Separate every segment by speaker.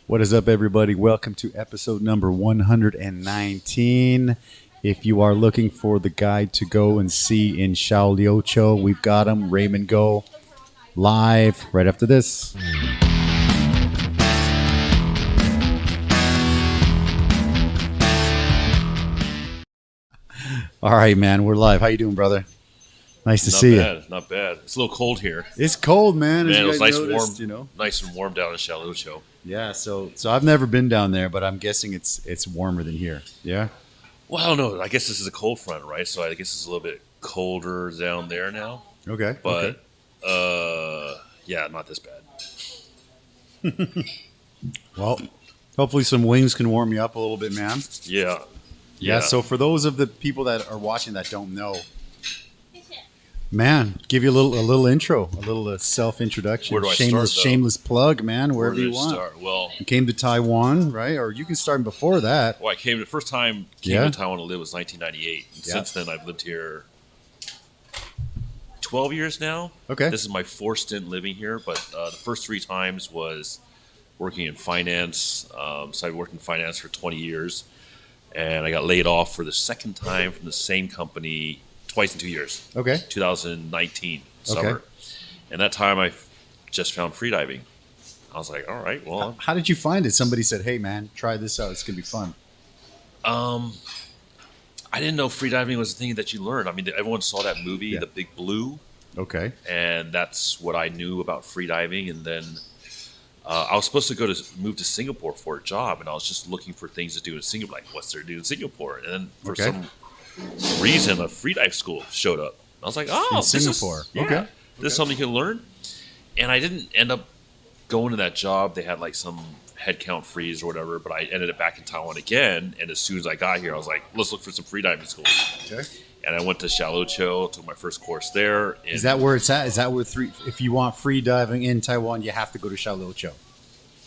Speaker 1: What is up, everybody? Welcome to episode number 119. If you are looking for the guide to go and see in Shaolin, we've got him, Raymond Ko, live right after this. All right, man, we're live. How you doing, brother? Nice to see you.
Speaker 2: Not bad. It's a little cold here.
Speaker 1: It's cold, man.
Speaker 2: Man, it was nice
Speaker 1: noticed,
Speaker 2: and warm. Nice and warm down in Shaolin.
Speaker 1: Yeah, so I've never been down there, but I'm guessing it's warmer than here. Yeah.
Speaker 2: Well, I don't know. I guess this is a cold front, right? So I guess it's a little bit colder down there now.
Speaker 1: Okay.
Speaker 2: But yeah, not this bad.
Speaker 1: Well, hopefully some wings can warm you up a little bit, man.
Speaker 2: Yeah.
Speaker 1: So for those of the people that are watching that don't know, man, give you a little intro, a little self-introduction.
Speaker 2: Where do I
Speaker 1: shameless,
Speaker 2: start, though?
Speaker 1: Shameless plug, man, wherever
Speaker 2: Where
Speaker 1: you
Speaker 2: do I
Speaker 1: want.
Speaker 2: start? Well,
Speaker 1: you came to Taiwan, right? Or you can start before that.
Speaker 2: Well, the first time came to Taiwan to live was 1998. And since then, I've lived here 12 years now.
Speaker 1: Okay.
Speaker 2: This is my fourth stint living here, but the first 3 times was working in finance. So I worked in finance for 20 years, and I got laid off for the second time from the same company twice in 2 years.
Speaker 1: Okay.
Speaker 2: 2019 summer.
Speaker 1: Okay.
Speaker 2: And that time I just found freediving. I was like, all right, well.
Speaker 1: How did you find it? Somebody said, hey, man, try this out. It's going to be fun.
Speaker 2: I didn't know freediving was a thing that you learned. I mean, everyone saw that movie, The Big Blue.
Speaker 1: Okay.
Speaker 2: And that's what I knew about freediving. And then I was supposed to move to Singapore for a job, and I was just looking for things to do in Singapore. Like, what's there to do in Singapore? And then for some reason, a freedive school showed up. I was like, oh,
Speaker 1: in Singapore.
Speaker 2: This is something you can learn. And I didn't end up going to that job. They had like some headcount freeze or whatever, but I ended up back in Taiwan again. And as soon as I got here, I was like, let's look for some freediving schools.
Speaker 1: Okay.
Speaker 2: And I went to Shaolin, took my first course there.
Speaker 1: Is that where it's at? Is that where if you want free diving in Taiwan, you have to go to Shaolin?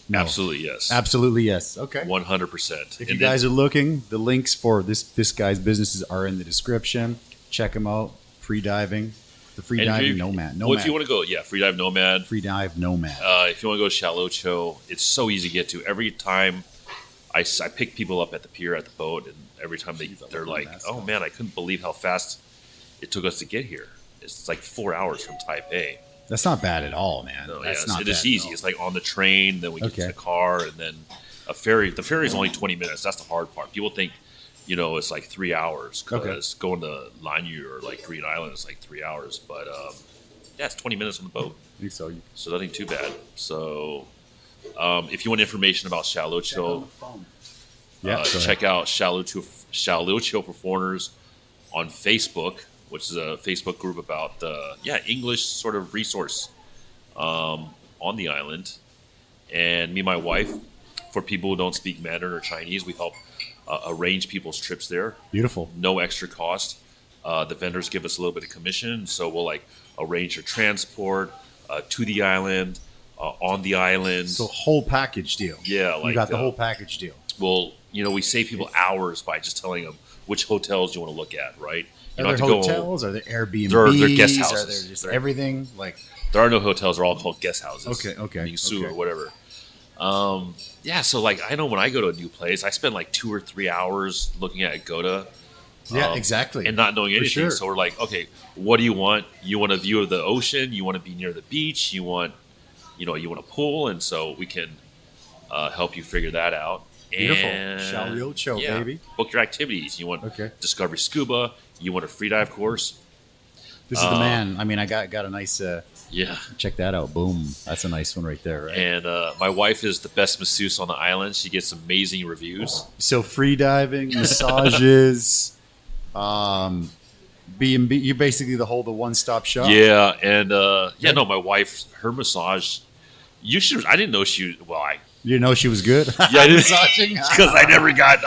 Speaker 1: No.
Speaker 2: Absolutely, yes.
Speaker 1: Absolutely, yes. Okay.
Speaker 2: 100%.
Speaker 1: If you guys are looking, the links for this guy's businesses are in the description. Check them out. Free diving. The Free Diving Nomad.
Speaker 2: Well, if you want to go, Freedive Nomad.
Speaker 1: Freedive Nomad.
Speaker 2: If you want to go to Shaolin, it's so easy to get to. Every time I pick people up at the pier at the boat, and every time they're like, oh man, I couldn't believe how fast it took us to get here. It's like 4 hours from Taipei.
Speaker 1: That's not bad at all, man.
Speaker 2: No,
Speaker 1: That's
Speaker 2: it is easy. It's like on the train, then we get to the car, and then a ferry. The ferry is only 20 minutes. That's the hard part. People think, it's like 3 hours because going to Lanyu or like Green Island is like 3 hours. But it's 20 minutes on the boat.
Speaker 1: I think so.
Speaker 2: So nothing too bad. So if you want information about Shaolin, check out Shaolin Performers on Facebook, which is a Facebook group about English sort of resource on the island. And me and my wife, for people who don't speak Mandarin or Chinese, we help arrange people's trips there.
Speaker 1: Beautiful.
Speaker 2: No extra cost. The vendors give us a little bit of commission, so we'll like arrange your transport to the island, on the island.
Speaker 1: So whole package deal.
Speaker 2: Yeah, like
Speaker 1: you got the whole package deal.
Speaker 2: Well, we save people hours by just telling them which hotels you want to look at, right? You
Speaker 1: Are there hotels? Are there Airbnbs?
Speaker 2: They're guest houses.
Speaker 1: Are there just everything? Like
Speaker 2: there are no hotels. They're all called guest houses.
Speaker 1: Okay.
Speaker 2: Mingsu or whatever. So like I know when I go to a new place, I spend like 2 or 3 hours looking at Agoda.
Speaker 1: Yeah, exactly.
Speaker 2: And not knowing anything.
Speaker 1: Sure.
Speaker 2: So we're like, okay, what do you want? You want a view of the ocean? You want to be near the beach? You want a pool? And so we can help you figure that out.
Speaker 1: Beautiful.
Speaker 2: And,
Speaker 1: Shaolin, baby.
Speaker 2: Book your activities. You want Discovery Scuba? You want a freedive course?
Speaker 1: This is the man. I mean, I got a nice.
Speaker 2: Yeah.
Speaker 1: Check that out. Boom. That's a nice one right there, right?
Speaker 2: And my wife is the best masseuse on the island. She gets amazing reviews.
Speaker 1: So free diving, massages, B&B. You're basically the one-stop shop.
Speaker 2: Yeah, and my wife, her massage. I didn't know she. Well,
Speaker 1: You didn't know she was good?
Speaker 2: Yeah, I didn't because I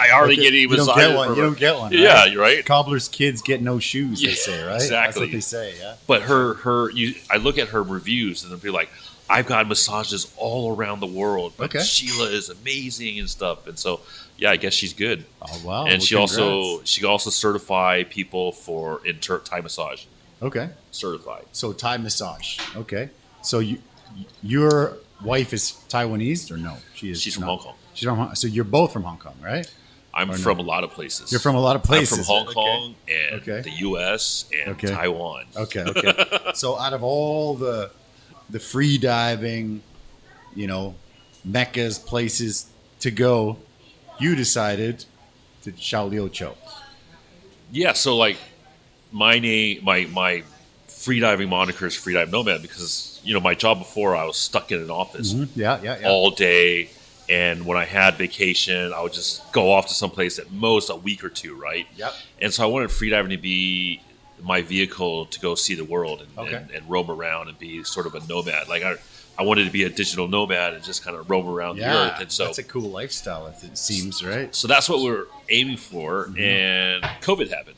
Speaker 2: hardly get any massages.
Speaker 1: You don't get one. Right?
Speaker 2: Yeah, you're right.
Speaker 1: Cobbler's kids get no shoes. They say, right?
Speaker 2: Exactly.
Speaker 1: That's what they say. Yeah.
Speaker 2: But I look at her reviews and they'll be like, I've got massages all around the world, but Sheila is amazing and stuff. And so, I guess she's good.
Speaker 1: Oh wow!
Speaker 2: And she also certify people for Thai massage.
Speaker 1: Okay.
Speaker 2: Certified.
Speaker 1: So Thai massage. Okay. So you're wife is Taiwanese or no?
Speaker 2: She's from Hong Kong.
Speaker 1: She's from Hong. So you're both from Hong Kong, right?
Speaker 2: I'm from a lot of places.
Speaker 1: You're from a lot of places.
Speaker 2: I'm from Hong Kong and the U.S. and Taiwan.
Speaker 1: Okay. So out of all the free diving, meccas, places to go, you decided to Shaolin.
Speaker 2: Yeah, so like my freediving moniker is Freedive Nomad because my job before I was stuck in an office all day, and when I had vacation I would just go off to someplace at most a week or two, right?
Speaker 1: Yep.
Speaker 2: And so I wanted freediving to be my vehicle to go see the world and roam around and be sort of a nomad. Like I wanted to be a digital nomad and just kind of roam around the earth. And so
Speaker 1: that's a cool lifestyle, it seems, right?
Speaker 2: So that's what we're aiming for, and COVID happened.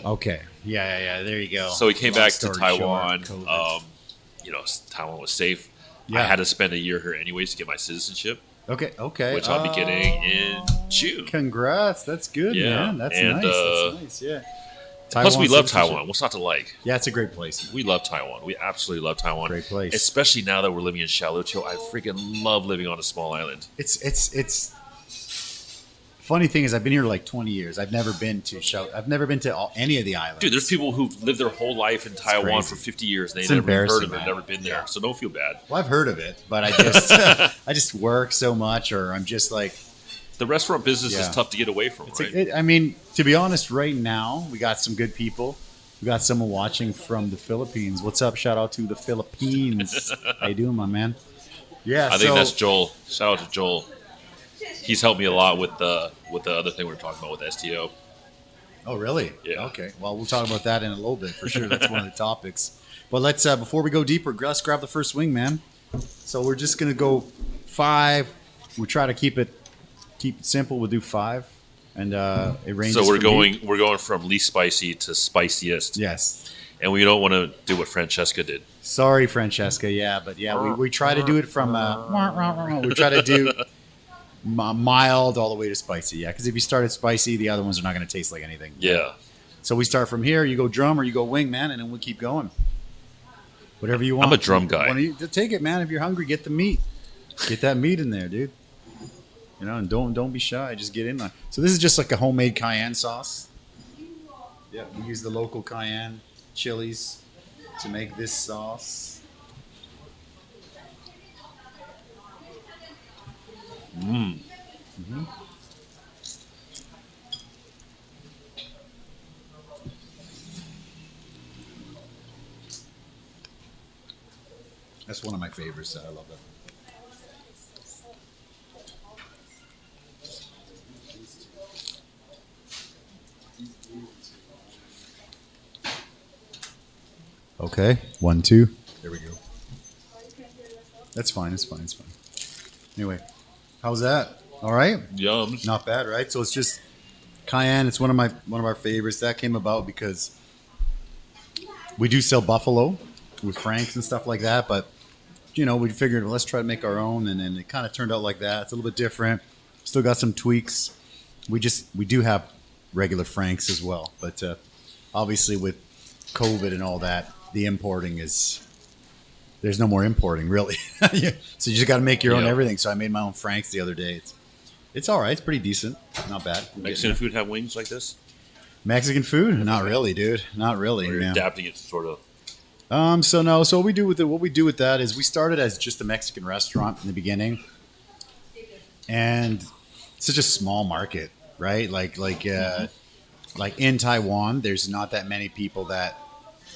Speaker 1: Okay. Yeah. There you go.
Speaker 2: So we came back to Taiwan. Taiwan was safe.
Speaker 1: Yeah.
Speaker 2: I had to spend a year here anyways to get my citizenship.
Speaker 1: Okay.
Speaker 2: Which I'll be getting in June.
Speaker 1: Congrats. That's good, man. That's nice. Yeah.
Speaker 2: Plus, we love Taiwan. What's not to like?
Speaker 1: Yeah, it's a great place, man.
Speaker 2: We love Taiwan. We absolutely love Taiwan.
Speaker 1: Great place.
Speaker 2: Especially now that we're living in Shaolin. I freaking love living on a small island.
Speaker 1: It's funny thing is I've been here like 20 years. I've never been to any of the islands.
Speaker 2: Dude, there's people who've lived their whole life in Taiwan for 50 years and they never heard of it, never been there. So don't feel bad.
Speaker 1: Well, I've heard of it, but I just I just work so much, or I'm just like,
Speaker 2: the restaurant business is tough to get away from, right?
Speaker 1: To be honest, right now we got some good people. We got someone watching from the Philippines. What's up? Shout out to the Philippines. How you doing, my man? Yeah,
Speaker 2: I think that's Joel. Shout out to Joel. He's helped me a lot with the other thing we were talking about with STO.
Speaker 1: Oh, really?
Speaker 2: Yeah.
Speaker 1: Okay. Well, we'll talk about that in a little bit for sure. That's one of the topics. But let's before we go deeper, let's grab the first swing, man. So we're just gonna go 5. We try to keep it simple. We'll do 5, and it ranges.
Speaker 2: So we're going from least spicy to spiciest.
Speaker 1: Yes.
Speaker 2: And we don't want to do what Francesca did.
Speaker 1: Sorry, Francesca. Yeah, but we try to do it from. We try to do mild all the way to spicy. Yeah, because if you start at spicy, the other ones are not going to taste like anything.
Speaker 2: Yeah.
Speaker 1: So we start from here. You go drum or you go wing, man, and then we keep going. Whatever you want.
Speaker 2: I'm a drum guy.
Speaker 1: Take it, man. If you're hungry, get the meat. Get that meat in there, dude. And don't be shy. Just get in there. So this is just like a homemade cayenne sauce. Yeah, we use the local cayenne chilies to make this sauce. Mm-hmm. That's one of my favorites. I love that. Okay, 1, 2. There we go. That's fine. It's fine. Anyway, how's that? All right.
Speaker 2: Yum.
Speaker 1: Not bad, right? So it's just cayenne. It's one of our favorites. That came about because we do sell buffalo with franks and stuff like that, but we figured let's try to make our own, and then it kind of turned out like that. It's a little bit different. Still got some tweaks. We do have regular franks as well, but obviously with COVID and all that, the importing there's no more importing really. So you just got to make your own everything. So I made my own franks the other day. It's all right. It's pretty decent. Not bad.
Speaker 2: Mexican food have wings like this?
Speaker 1: Mexican food? Not really, dude. Not really.
Speaker 2: Or you're adapting it to sort of.
Speaker 1: So no. So what we do with that is we started as just a Mexican restaurant in the beginning, and it's such a small market, right? Like in Taiwan, there's not that many people that.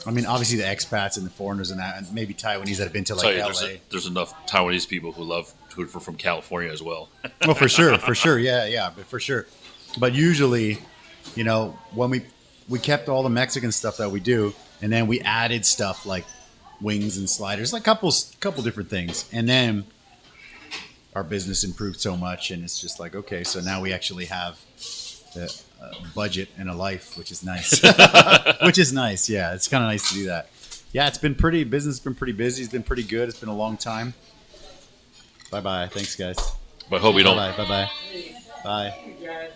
Speaker 1: I mean, obviously the expats and the foreigners and that, and maybe Taiwanese that have been to like LA.
Speaker 2: There's enough Taiwanese people who love food from California as well.
Speaker 1: Well, for sure, yeah, but for sure. But usually, when we kept all the Mexican stuff that we do, and then we added stuff like wings and sliders, like couple different things, and then our business improved so much, and it's just like, okay, so now we actually have the budget and a life, which is nice. Which is nice. Yeah, it's kind of nice to do that. Yeah, business has been pretty busy. It's been pretty good. It's been a long time. Bye. Thanks, guys.
Speaker 2: But I hope we don't.
Speaker 1: Bye.
Speaker 3: Hey guys.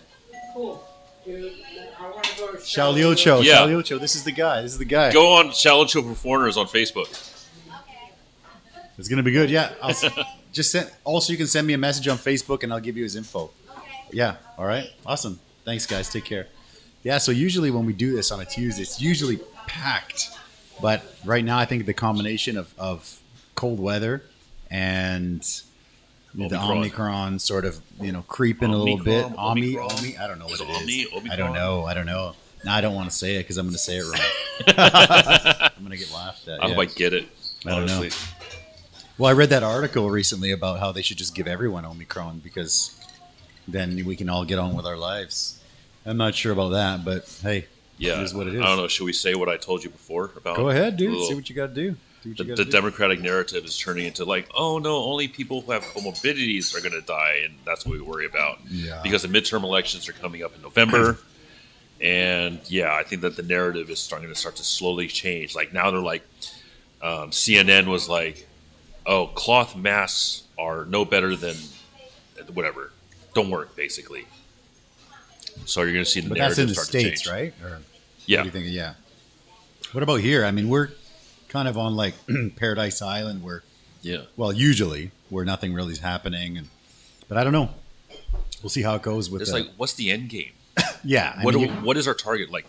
Speaker 3: Cool. Dude, I want to go to
Speaker 1: Shaolin.
Speaker 2: Yeah.
Speaker 1: Shaolin. This is the guy.
Speaker 2: Go on Shaolin for Foreigners on Facebook.
Speaker 1: It's gonna be good. Yeah, I'll just send. Also, you can send me a message on Facebook, and I'll give you his info. Yeah. All right. Awesome. Thanks, guys. Take care. Yeah. So usually when we do this on a Tuesday, it's usually packed. But right now, I think the combination of cold weather and the Omicron sort of creeping a little bit. Omi. I don't know what it is.
Speaker 2: Omicron?
Speaker 1: I don't know. No, I don't want to say it because I'm going to say it wrong. I'm going to get laughed at.
Speaker 2: I hope I get it. Honestly.
Speaker 1: I don't know. Well, I read that article recently about how they should just give everyone Omicron because then we can all get on with our lives. I'm not sure about that, but hey,
Speaker 2: yeah,
Speaker 1: it is what it is.
Speaker 2: I don't know. Should we say what I told you before about?
Speaker 1: Go ahead, dude. See what you got to do.
Speaker 2: The Democratic narrative is turning into like, oh no, only people who have comorbidities are going to die, and that's what we worry about.
Speaker 1: Yeah.
Speaker 2: Because the midterm elections are coming up in November, and yeah, I think that the narrative is starting to slowly change. Like now they're like, CNN was like, oh, cloth masks are no better than whatever, don't work basically. So you're going to see the narrative
Speaker 1: that's in the
Speaker 2: start
Speaker 1: States,
Speaker 2: to change,
Speaker 1: right? Or
Speaker 2: yeah.
Speaker 1: What do you think? Yeah. What about here? I mean, we're kind of on like Paradise Island where, usually where nothing really is happening. But I don't know. We'll see how it goes with
Speaker 2: it's like, what's the end game?
Speaker 1: Yeah.
Speaker 2: What is our target? Like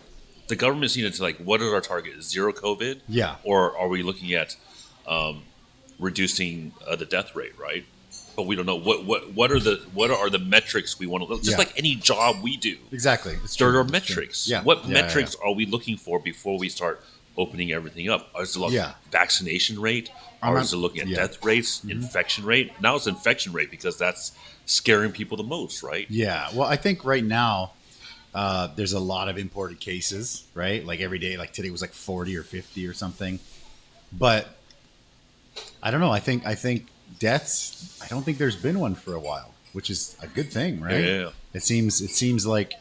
Speaker 2: the government's seen it's like, what is our target? Zero COVID?
Speaker 1: Yeah.
Speaker 2: Or are we looking at reducing the death rate, right? But we don't know what are the metrics we want to look. Just like any job we do.
Speaker 1: Exactly.
Speaker 2: There are metrics.
Speaker 1: Yeah.
Speaker 2: What metrics are we looking for before we start opening everything up? Is it looking at vaccination rate? Or is it looking at death rates, infection rate? Now it's infection rate because that's scaring people the most, right?
Speaker 1: Yeah. Well, I think right now there's a lot of imported cases, right? Like every day, like today was like 40 or 50 or something. But I don't know. I think deaths, I don't think there's been one for a while, which is a good thing, right?
Speaker 2: Yeah.
Speaker 1: It seems like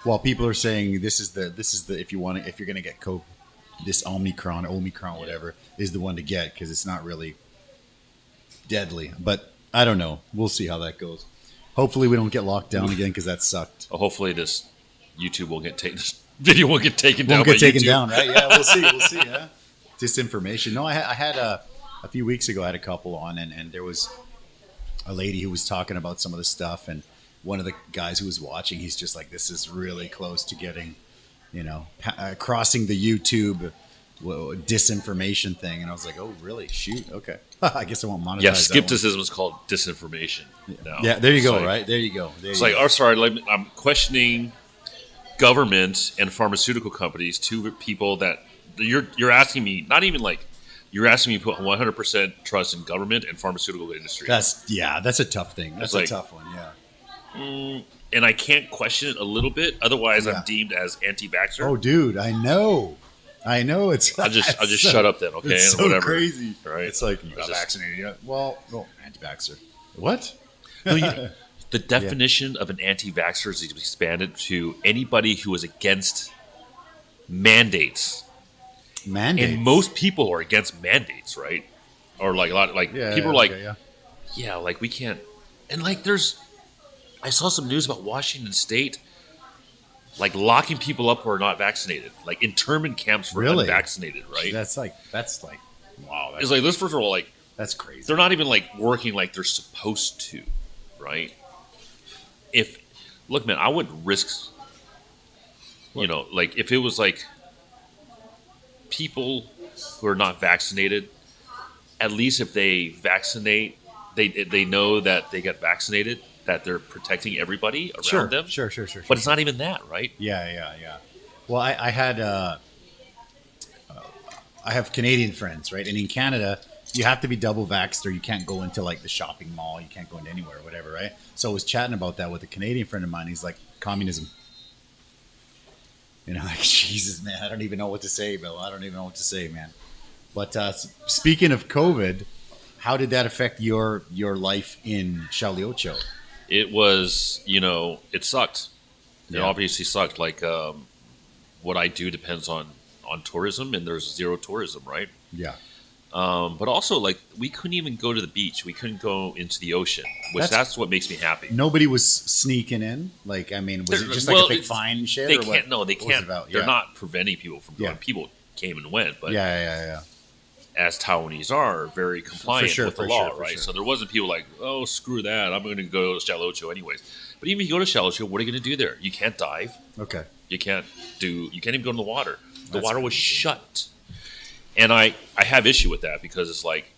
Speaker 1: while people are saying this is the if you're going to get COVID, this Omicron, whatever, is the one to get because it's not really deadly. But I don't know. We'll see how that goes. Hopefully we don't get locked down again because that sucked.
Speaker 2: Hopefully this YouTube won't get taken. This video won't get taken down.
Speaker 1: Won't get taken
Speaker 2: YouTube.
Speaker 1: down, right? Yeah, we'll see. Yeah. Disinformation. No, I had a few weeks ago I had a couple on, and there was a lady who was talking about some of the stuff, and one of the guys who was watching, he's just like, this is really close to getting, crossing the YouTube disinformation thing. And I was like, oh, really? Shoot. Okay. I guess I won't monetize
Speaker 2: Yeah,
Speaker 1: that
Speaker 2: skepticism is called disinformation now.
Speaker 1: Yeah, there you go,
Speaker 2: like,
Speaker 1: right? There you go.
Speaker 2: It's like, oh, sorry, I'm questioning government and pharmaceutical companies, two people that you're asking me, not even like, you're asking me to put 100% trust in government and pharmaceutical industry.
Speaker 1: That's a tough thing. That's
Speaker 2: like,
Speaker 1: a tough one, yeah.
Speaker 2: And I can't question it a little bit. Otherwise, I'm deemed as anti-vaxxer.
Speaker 1: Oh, dude, I know. It's.
Speaker 2: I'll just shut up then, okay?
Speaker 1: It's so
Speaker 2: whatever.
Speaker 1: Crazy.
Speaker 2: Right?
Speaker 1: It's like you got vaccinated yet? Well, no, anti-vaxxer. What?
Speaker 2: No, the definition of an anti-vaxxer is expanded to anybody who is against mandates.
Speaker 1: Mandates.
Speaker 2: And most people are against mandates, right? Or like a lot, like people are like, like we can't. And like, I saw some news about Washington State, like locking people up who are not vaccinated, like internment camps for unvaccinated, right?
Speaker 1: That's like, wow.
Speaker 2: It's like this. First of all, like
Speaker 1: that's crazy.
Speaker 2: They're not even like working like they're supposed to, right? Look, man, I wouldn't risk. Like if it was like people who are not vaccinated, at least if they vaccinate, they know that they get vaccinated, that they're protecting everybody around them.
Speaker 1: Sure.
Speaker 2: But it's not even that, right?
Speaker 1: Yeah. Well, I have Canadian friends, right? And in Canada, you have to be double vaxxed or you can't go into like the shopping mall. You can't go into anywhere or whatever, right? So I was chatting about that with a Canadian friend of mine. He's like, communism. Like, Jesus, man, I don't even know what to say, Bill. I don't even know what to say, man. But speaking of COVID, how did that affect your life in Shaolin?
Speaker 2: It was, it sucked. It obviously sucked. Like, what I do depends on tourism, and there's zero tourism, right?
Speaker 1: Yeah.
Speaker 2: But also, like, we couldn't even go to the beach. We couldn't go into the ocean, that's what makes me happy.
Speaker 1: Nobody was sneaking in? Like, I mean, was it just like a big fine shit?
Speaker 2: They
Speaker 1: or
Speaker 2: can't.
Speaker 1: what?
Speaker 2: No, they can't. They're not preventing people from going.
Speaker 1: Yeah.
Speaker 2: People came and went. But
Speaker 1: Yeah.
Speaker 2: as Taiwanese are, very compliant with the law, right?
Speaker 1: Sure.
Speaker 2: So there wasn't people like, oh, screw that, I'm going to go to Xiaoluqiu anyways. But even if you go to Xiaoluqiu, what are you going to do there? You can't dive.
Speaker 1: Okay.
Speaker 2: You can't even go in the water. The
Speaker 1: That's
Speaker 2: water was
Speaker 1: crazy.
Speaker 2: shut. And I have issue with that because it's like,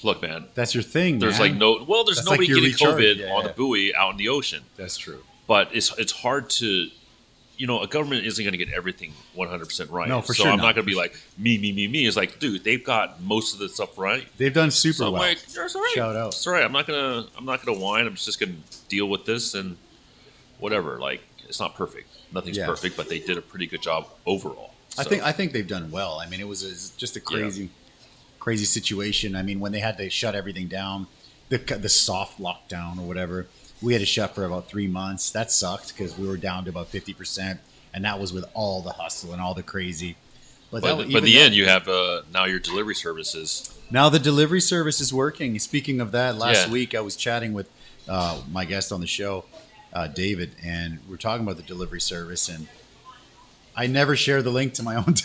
Speaker 2: look, man,
Speaker 1: That's your thing,
Speaker 2: there's
Speaker 1: man.
Speaker 2: there's
Speaker 1: That's
Speaker 2: nobody
Speaker 1: like your
Speaker 2: getting
Speaker 1: recharge.
Speaker 2: COVID
Speaker 1: Yeah,
Speaker 2: on
Speaker 1: yeah.
Speaker 2: the buoy out in the ocean.
Speaker 1: That's true.
Speaker 2: But it's hard to, a government isn't going to get everything 100% right.
Speaker 1: No, for
Speaker 2: so
Speaker 1: sure
Speaker 2: I'm
Speaker 1: not.
Speaker 2: not going to be like, me. It's like, dude, they've got most of the stuff right.
Speaker 1: They've done super
Speaker 2: So I'm
Speaker 1: well.
Speaker 2: like, that's all right.
Speaker 1: Shout out.
Speaker 2: It's all right. I'm not gonna whine. I'm just gonna deal with this and whatever. Like, it's not perfect. Nothing's
Speaker 1: Yeah.
Speaker 2: perfect, but they did a pretty good job overall.
Speaker 1: I
Speaker 2: So,
Speaker 1: think they've done well. I mean, it was just a crazy situation. I mean, when they had to shut everything down, the soft lockdown or whatever, we had to shut for about 3 months. That sucked because we were down to about 50%, and that was with all the hustle and all the crazy.
Speaker 2: But in the end, you have now your delivery services.
Speaker 1: Now the delivery service is working. Speaking of that, last
Speaker 2: Yeah.
Speaker 1: week I was chatting with my guest on the show, David, and we're talking about the delivery service. And I never share the link to my own.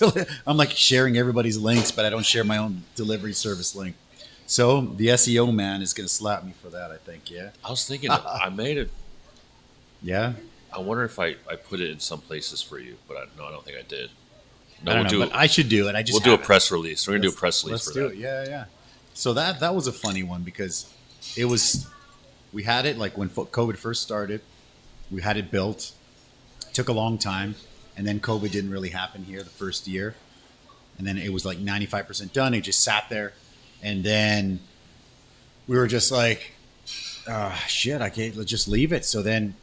Speaker 1: I'm like sharing everybody's links, but I don't share my own delivery service link. So the SEO man is going to slap me for that, I think. Yeah.
Speaker 2: I was thinking, I made it.
Speaker 1: Yeah.
Speaker 2: I wonder if I put it in some places for you, but I don't think I did. No,
Speaker 1: I don't know, but I should do it.
Speaker 2: We'll do a press release. We're gonna do a press release
Speaker 1: Let's
Speaker 2: for
Speaker 1: do
Speaker 2: that.
Speaker 1: it. Yeah. So that was a funny one because we had it like when COVID first started. We had it built. It took a long time, and then COVID didn't really happen here the first year, and then it was like 95% done. It just sat there, and then we were just like, shit, I can't. Let's just leave it. So then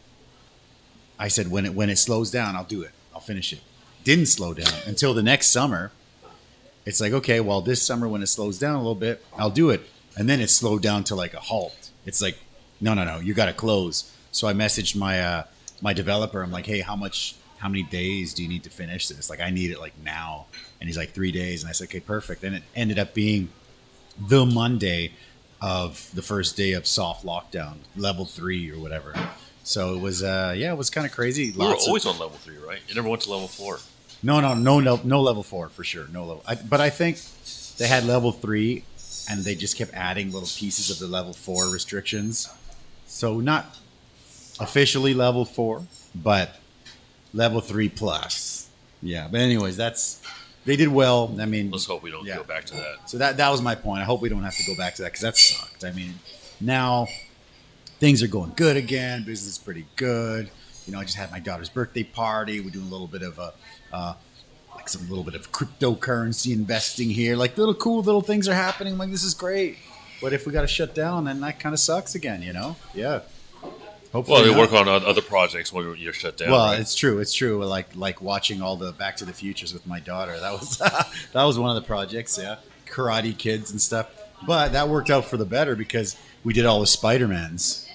Speaker 1: I said, when it slows down, I'll do it. I'll finish it. Didn't slow down until the next summer. It's like, okay, well, this summer when it slows down a little bit, I'll do it. And then it slowed down to like a halt. It's like, no, you got to close. So I messaged my developer. I'm like, hey, how many days do you need to finish this? Like, I need it like now. And he's like 3 days. And I said, okay, perfect. And it ended up being the Monday of the first day of soft lockdown, level 3 or whatever. So it was, it was kind of crazy.
Speaker 2: We were always on level 3, right? You never went to level 4.
Speaker 1: No level 4 for sure. No level. But I think they had level 3, and they just kept adding little pieces of the level 4 restrictions. So not officially level 4, but level 3 plus. Yeah. But anyways, they did well. I mean,
Speaker 2: Let's hope we don't go back to that.
Speaker 1: So that was my point. I hope we don't have to go back to that because that sucked. I mean, now things are going good again. Business is pretty good. I just had my daughter's birthday party. We're doing a little bit of little bit of cryptocurrency investing here. Like cool little things are happening. I'm like, this is great. But if we got to shut down, then that kind of sucks again. Yeah. Hopefully,
Speaker 2: Well, they
Speaker 1: not.
Speaker 2: work on other projects when you're shut down.
Speaker 1: Well,
Speaker 2: right?
Speaker 1: it's true. Like watching all the Back to the Futures with my daughter. That was that was one of the projects. Yeah, Karate Kids and stuff. But that worked out for the better because we did all the Spider-Mans.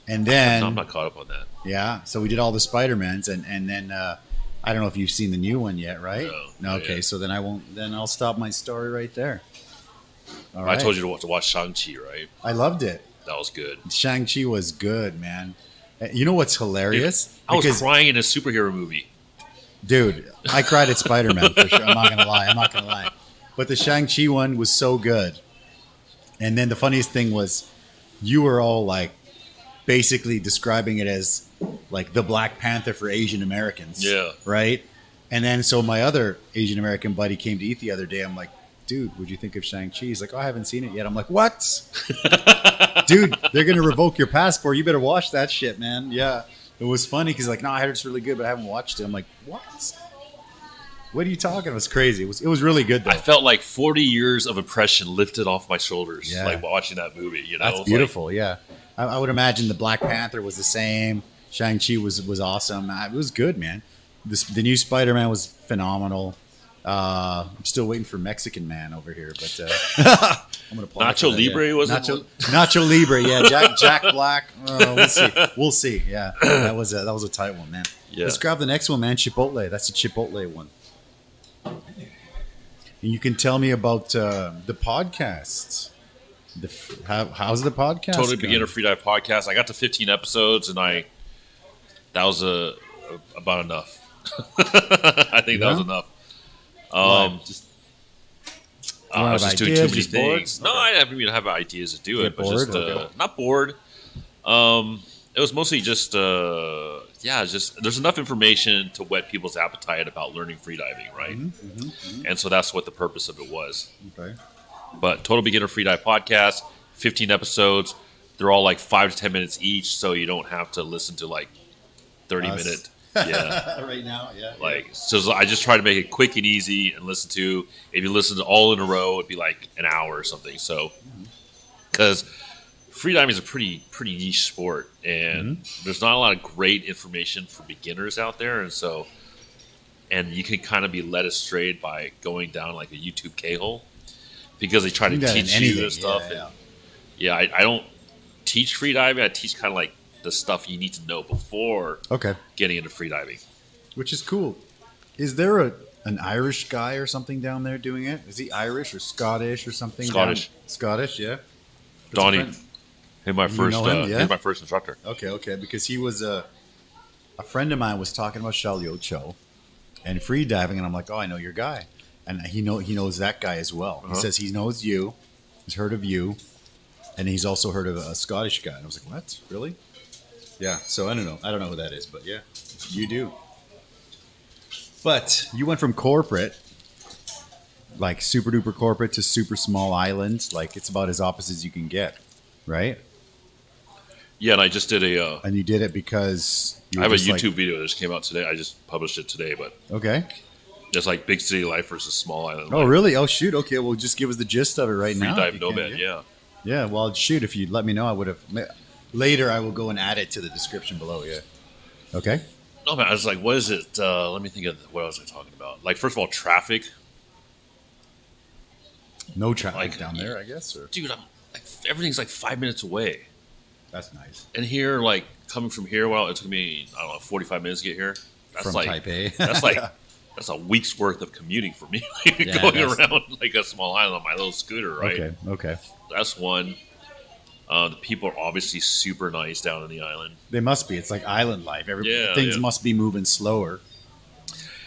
Speaker 1: And then
Speaker 2: I'm not caught up on that.
Speaker 1: yeah, so we did all the Spider-Mans, and then I don't know if you've seen the new one yet, right?
Speaker 2: No,
Speaker 1: No.
Speaker 2: not
Speaker 1: Okay,
Speaker 2: yet.
Speaker 1: so then I won't. Then I'll stop my story right there. All
Speaker 2: I
Speaker 1: right.
Speaker 2: told you to watch Shang-Chi, right?
Speaker 1: I loved it.
Speaker 2: That was good.
Speaker 1: Shang-Chi was good, man. You know what's hilarious?
Speaker 2: I was
Speaker 1: Because-
Speaker 2: crying in a superhero movie.
Speaker 1: Dude, I cried at Spider-Man for sure. I'm not gonna lie. But the Shang-Chi one was so good. And then the funniest thing was, you were all like, basically describing it as like the Black Panther for Asian Americans.
Speaker 2: Yeah.
Speaker 1: Right. And then so my other Asian American buddy came to eat the other day. I'm like, dude, what'd you think of Shang-Chi? He's like, oh, I haven't seen it yet. I'm like, what? Dude, they're gonna revoke your passport. You better watch that shit, man. Yeah. It was funny because like, no, I heard it's really good, but I haven't watched it. I'm like, what? What are you talking? It was crazy. It was really good though.
Speaker 2: I felt like 40 years of oppression lifted off my shoulders,
Speaker 1: Yeah.
Speaker 2: like watching that movie. It
Speaker 1: That's
Speaker 2: was
Speaker 1: beautiful. Yeah. I would imagine the Black Panther was the same. Shang-Chi was awesome. It was good, man. The new Spider-Man was phenomenal. I'm still waiting for Mexican Man over here, but I'm gonna apply
Speaker 2: Nacho
Speaker 1: for that,
Speaker 2: Libre
Speaker 1: yeah.
Speaker 2: wasn't
Speaker 1: Nacho Libre, yeah. Jack Black. We'll see. Yeah, that was a tight one, man.
Speaker 2: Yeah.
Speaker 1: Let's grab the next one, man. Chipotle. That's the Chipotle one. And you can tell me about the podcast. How's the podcast?
Speaker 2: Totally
Speaker 1: going?
Speaker 2: Beginner Freedive podcast. I got to 15 episodes, and that was about enough. I think that was enough.
Speaker 1: Why? Run
Speaker 2: was
Speaker 1: out
Speaker 2: just
Speaker 1: of
Speaker 2: doing too
Speaker 1: ideas,
Speaker 2: many
Speaker 1: just bored?
Speaker 2: things. No, I didn't even have ideas to do
Speaker 1: Get
Speaker 2: it, but
Speaker 1: bored?
Speaker 2: just
Speaker 1: Okay.
Speaker 2: not bored. It was mostly just just there's enough information to whet people's appetite about learning freediving, right? And so that's what the purpose of it was.
Speaker 1: Okay.
Speaker 2: But Total Beginner Freedive podcast, 15 episodes. They're all like 5 to 10 minutes each, so you don't have to listen to like 30-minute. Yeah.
Speaker 1: Right now, yeah.
Speaker 2: Like, so I just try to make it quick and easy and listen to. If you listen to all in a row, it'd be like an hour or something. So, because freediving is a pretty niche sport, and there's not a lot of great information for beginners out there, and you can kind of be led astray by going down like a YouTube K-hole because they try to teach you this stuff. I don't teach freediving. I teach kind of like the stuff you need to know before getting into freediving.
Speaker 1: Which is cool. Is there an Irish guy or something down there doing it? Is he Irish or Scottish or something?
Speaker 2: Scottish.
Speaker 1: Scottish, yeah.
Speaker 2: Donnie. He's my first.
Speaker 1: know him, yeah?
Speaker 2: He's my first instructor.
Speaker 1: Okay. Because he was a friend of mine was talking about Shaolin and freediving, and I'm like, oh, I know your guy, and he knows that guy as well. He says he knows you, he's heard of you, and he's also heard of a Scottish guy. And I was like, what? Really? Yeah. So I don't know who that is, but yeah, you do. But you went from corporate, like super duper corporate, to super small island. Like it's about as opposite as you can get, right?
Speaker 2: Yeah, and I just did
Speaker 1: And you did it because
Speaker 2: I have a YouTube video that just came out today. I just published it today, but
Speaker 1: okay.
Speaker 2: It's like big city life versus small island
Speaker 1: Oh,
Speaker 2: life.
Speaker 1: really? Oh, shoot. Okay, well, just give us the gist of it right now.
Speaker 2: Freedive Nomad, yeah.
Speaker 1: Yeah, well, shoot, if you'd let me know, I would have. Later, I will go and add it to the description below, yeah. Okay.
Speaker 2: No, man, I was like, what is it? Let me think of what was I talking about? Like, first of all, traffic.
Speaker 1: No traffic
Speaker 2: Like,
Speaker 1: down there, I guess? Or?
Speaker 2: Dude, everything's like 5 minutes away.
Speaker 1: That's nice.
Speaker 2: And here, like, coming from here, well, it took me, I don't know, 45 minutes to get here. That's
Speaker 1: From
Speaker 2: like,
Speaker 1: Taipei.
Speaker 2: That's like,
Speaker 1: Yeah.
Speaker 2: That's a week's worth of commuting for me.
Speaker 1: Yeah,
Speaker 2: going
Speaker 1: that's-
Speaker 2: around like a small island on my little scooter, right?
Speaker 1: Okay.
Speaker 2: That's one. The people are obviously super nice down on the island.
Speaker 1: They must be. It's like island life.
Speaker 2: Yeah,
Speaker 1: Things
Speaker 2: yeah.
Speaker 1: must be moving slower.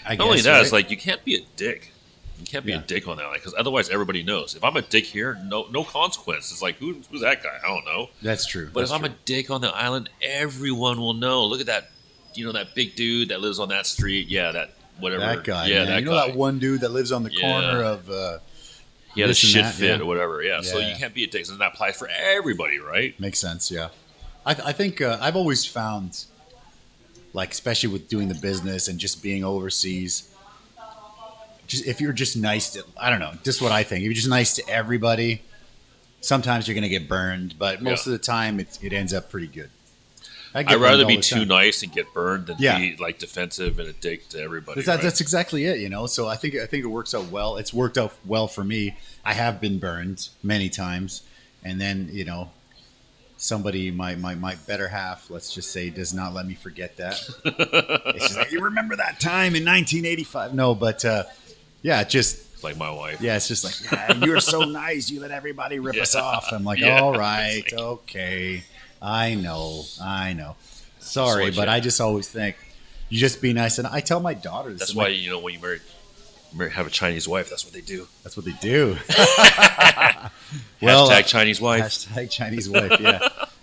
Speaker 1: I
Speaker 2: Not only
Speaker 1: guess,
Speaker 2: that,
Speaker 1: right?
Speaker 2: it's like you can't be a dick. You can't be a dick on that island because otherwise everybody knows. If I'm a dick here, no consequence. It's like who's that guy? I don't know.
Speaker 1: That's true.
Speaker 2: But if I'm a dick on the island, everyone will know. Look at that, that big dude that lives on that street. Yeah, that whatever.
Speaker 1: That guy.
Speaker 2: Yeah,
Speaker 1: man.
Speaker 2: that
Speaker 1: you know
Speaker 2: guy.
Speaker 1: that one dude that lives on the
Speaker 2: Yeah.
Speaker 1: corner of.
Speaker 2: He had a
Speaker 1: this and
Speaker 2: shit
Speaker 1: that,
Speaker 2: fit
Speaker 1: yeah.
Speaker 2: or whatever. Yeah, so
Speaker 1: Yeah.
Speaker 2: you can't be a dick. And that applies for everybody, right?
Speaker 1: Makes sense. Yeah, I think I've always found, like, especially with doing the business and just being overseas, just if you're just nice to, I don't know, just what I think. If you're just nice to everybody, sometimes you're gonna get burned, but most of the time it ends up pretty good.
Speaker 2: I'd rather be too nice and get burned than
Speaker 1: Yeah.
Speaker 2: be like defensive and a dick to everybody.
Speaker 1: That's exactly it, So I think it works out well. It's worked out well for me. I have been burned many times, and then somebody, my better half, let's just say, does not let me forget that. It's just like, you remember that time in 1985? No, but just
Speaker 2: It's like my wife.
Speaker 1: yeah, it's just like, yeah, you're so nice. You let everybody rip us off. I'm like,
Speaker 2: Yeah.
Speaker 1: all right, okay. I know. Sorry,
Speaker 2: So,
Speaker 1: but
Speaker 2: yeah.
Speaker 1: I just always think you just be nice. And I tell my daughter this.
Speaker 2: That's
Speaker 1: I'm
Speaker 2: why
Speaker 1: like,
Speaker 2: when you have a Chinese wife, that's what they do.
Speaker 1: that's what they do.
Speaker 2: Hashtag Chinese wife.
Speaker 1: Hashtag Chinese wife. Yeah.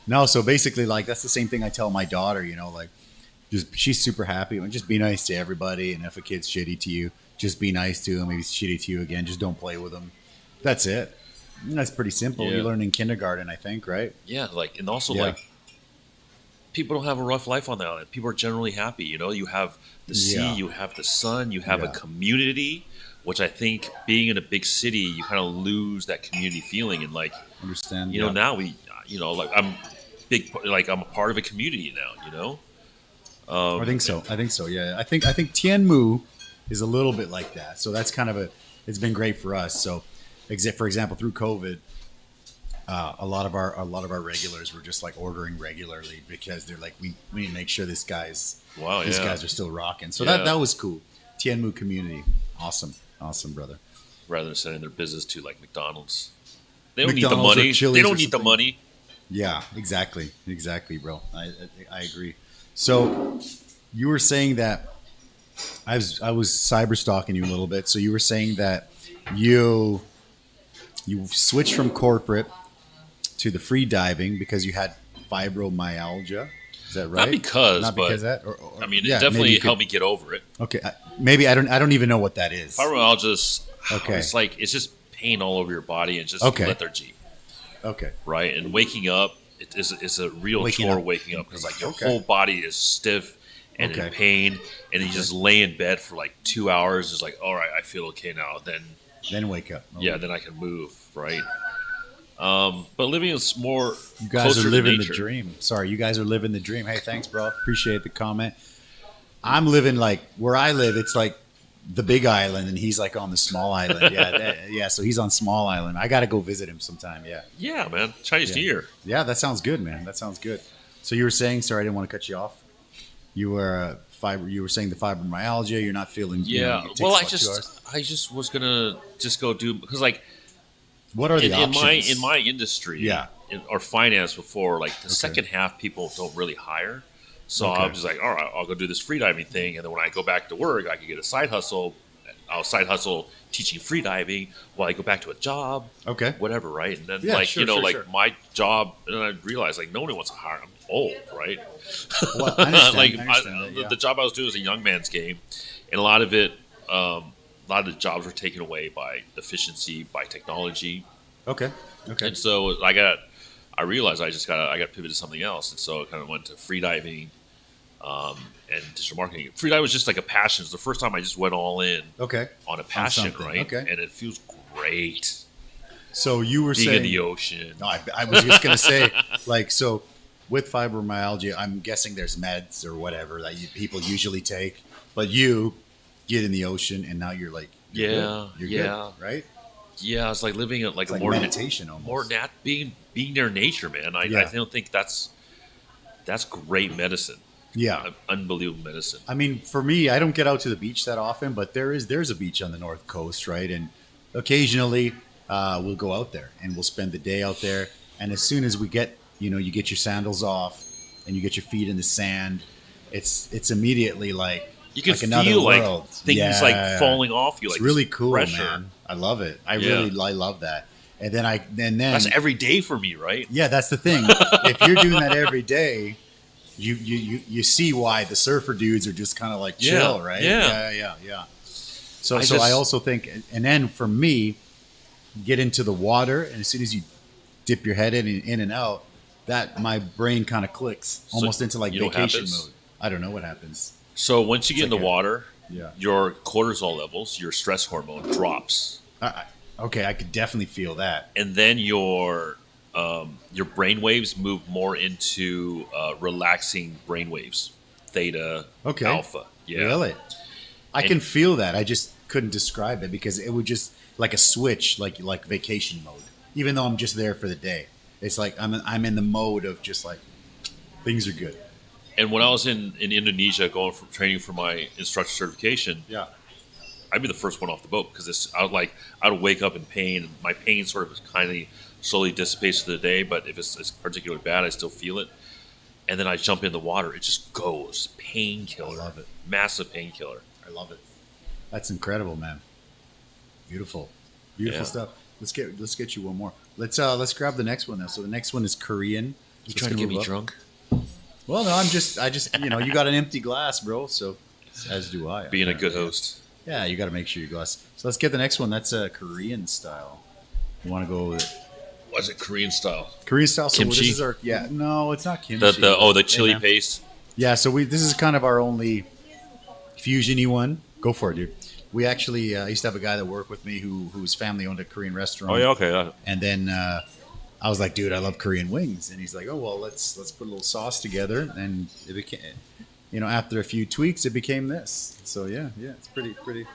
Speaker 1: No, so basically, like, that's the same thing I tell my daughter. Like, just she's super happy. Just be nice to everybody, and if a kid's shitty to you, just be nice to him. If he's shitty to you again, just don't play with him. That's it. And that's pretty simple.
Speaker 2: Yeah.
Speaker 1: You learn in kindergarten, I think, right?
Speaker 2: Yeah, and also
Speaker 1: Yeah.
Speaker 2: people don't have a rough life on the island. People are generally happy. You have the sea,
Speaker 1: Yeah.
Speaker 2: you have the sun, you have a
Speaker 1: Yeah.
Speaker 2: community, which I think being in a big city, you kind of lose that community feeling. And
Speaker 1: Understand?
Speaker 2: now we, I'm I'm a part of a community now.
Speaker 1: I think so. Yeah, I think Tianmu is a little bit like that. So that's kind of it's been great for us. So, for example, through COVID, a lot of our regulars were just like ordering regularly because they're like, we need to make sure these guys are still rocking. So
Speaker 2: Yeah.
Speaker 1: that was cool. Tianmu community, awesome, brother.
Speaker 2: Rather than sending their business to like McDonald's. They don't
Speaker 1: McDonald's or
Speaker 2: need the money.
Speaker 1: Chili's
Speaker 2: They
Speaker 1: or
Speaker 2: don't need the
Speaker 1: something.
Speaker 2: money.
Speaker 1: Yeah, exactly, bro. I agree. So you were saying that I was cyber stalking you a little bit. So you were saying that you you switched from corporate to the free diving because you had fibromyalgia. Is that right?
Speaker 2: Not because
Speaker 1: of that.
Speaker 2: I mean, it definitely helped me get over it.
Speaker 1: Okay, maybe I don't even know what that is.
Speaker 2: Fibromyalgia,
Speaker 1: Okay.
Speaker 2: it's just pain all over your body and just lethargy.
Speaker 1: Okay.
Speaker 2: Right, and waking up is a real chore. Waking up because like your whole body is stiff and in pain, and you just lay in bed for like 2 hours. It's like, all right, I feel okay now. Then
Speaker 1: wake up. Okay.
Speaker 2: Yeah, then I can move. Right. But living is more.
Speaker 1: You guys are living the dream. Sorry, you guys are living the dream. Hey, thanks, bro. Appreciate the comment. I'm living like where I live. It's like the big island, and he's like on the small island. Yeah, so he's on small island. I got to go visit him sometime.
Speaker 2: Yeah, man. Chinese New Year.
Speaker 1: Yeah, that sounds good, man. That sounds good. So you were saying, sorry, I didn't want to cut you off. You were You were saying the fibromyalgia. You're not feeling.
Speaker 2: Yeah. Well, I just was gonna just go do because like.
Speaker 1: What are the options?
Speaker 2: In my industry, or finance before, like the second half, people don't really hire. So I'm just like, all right, I'll go do this freediving thing, and then when I go back to work, I can get a side hustle. I'll side hustle teaching freediving while I go back to a job.
Speaker 1: Okay,
Speaker 2: whatever, right? And then my job, and I realized like nobody wants to hire. I'm old, right?
Speaker 1: Well, I understand,
Speaker 2: the job I was doing was a young man's game, and a lot of it. A lot of the jobs were taken away by efficiency, by technology.
Speaker 1: Okay.
Speaker 2: And so I realized I got to pivot to something else, and so I kind of went to freediving and digital marketing. Freediving was just like a passion. It's the first time I just went all in. On a passion, right?
Speaker 1: Okay.
Speaker 2: And it feels great.
Speaker 1: So you were
Speaker 2: being
Speaker 1: saying
Speaker 2: in the ocean.
Speaker 1: No, I was just going to say, like, so with fibromyalgia, I'm guessing there's meds or whatever that people usually take, but you get in the ocean and now you're like you're good, right?
Speaker 2: Yeah, it's like living like a more
Speaker 1: meditation almost.
Speaker 2: More being near nature, man. I don't think that's great medicine.
Speaker 1: Yeah,
Speaker 2: unbelievable medicine.
Speaker 1: I mean, for me, I don't get out to the beach that often, but there's a beach on the North Coast, right? And occasionally we'll go out there and we'll spend the day out there. And as soon as we get, you get your sandals off and you get your feet in the sand, it's immediately like. You can
Speaker 2: feel like things like falling off you. Like
Speaker 1: it's really cool,
Speaker 2: pressure.
Speaker 1: Man. I love it. I love that. And then
Speaker 2: that's every day for me, right?
Speaker 1: Yeah, that's the thing. If you're doing that every day, you see why the surfer dudes are just kind of like chill, right? Yeah. So I also think, and then for me, get into the water, and as soon as you dip your head in and out, that my brain kind of clicks almost into like vacation mode. I don't know what happens.
Speaker 2: So once you get in the water, your cortisol levels, your stress hormone drops.
Speaker 1: Okay, I could definitely feel that.
Speaker 2: And then your brain waves move more into relaxing brain waves, theta, alpha. Yeah.
Speaker 1: Really? I can feel that. I just couldn't describe it because it would just like a switch, like vacation mode. Even though I'm just there for the day, it's like I'm in the mode of just like things are good.
Speaker 2: And when I was in Indonesia going for training for my instructor certification, I'd be the first one off the boat because I would wake up in pain. And my pain sort of kind of slowly dissipates through the day, but if it's particularly bad, I still feel it. And then I jump in the water. It just goes. Painkiller.
Speaker 1: I love it.
Speaker 2: Massive painkiller.
Speaker 1: I love it. That's incredible, man. Beautiful stuff. Let's get you one more. Let's grab the next one now. So the next one is Korean.
Speaker 2: You trying to get me drunk?
Speaker 1: Well, no, I just you got an empty glass, bro. So as do I.
Speaker 2: Being a good host.
Speaker 1: Yeah, you got to make sure your glass. So let's get the next one. That's a Korean style. You want to go with it?
Speaker 2: Was it Korean style?
Speaker 1: Korean style. So
Speaker 2: kimchi?
Speaker 1: This is no, it's not kimchi.
Speaker 2: The chili paste.
Speaker 1: Yeah, so this is kind of our only fusion-y one. Go for it, dude. We actually used to have a guy that worked with me whose family owned a Korean restaurant.
Speaker 2: Oh yeah, okay.
Speaker 1: And then I was like, dude, I love Korean wings, and he's like, oh well, let's put a little sauce together, and it became, after a few tweaks, it became this. So yeah, it's pretty.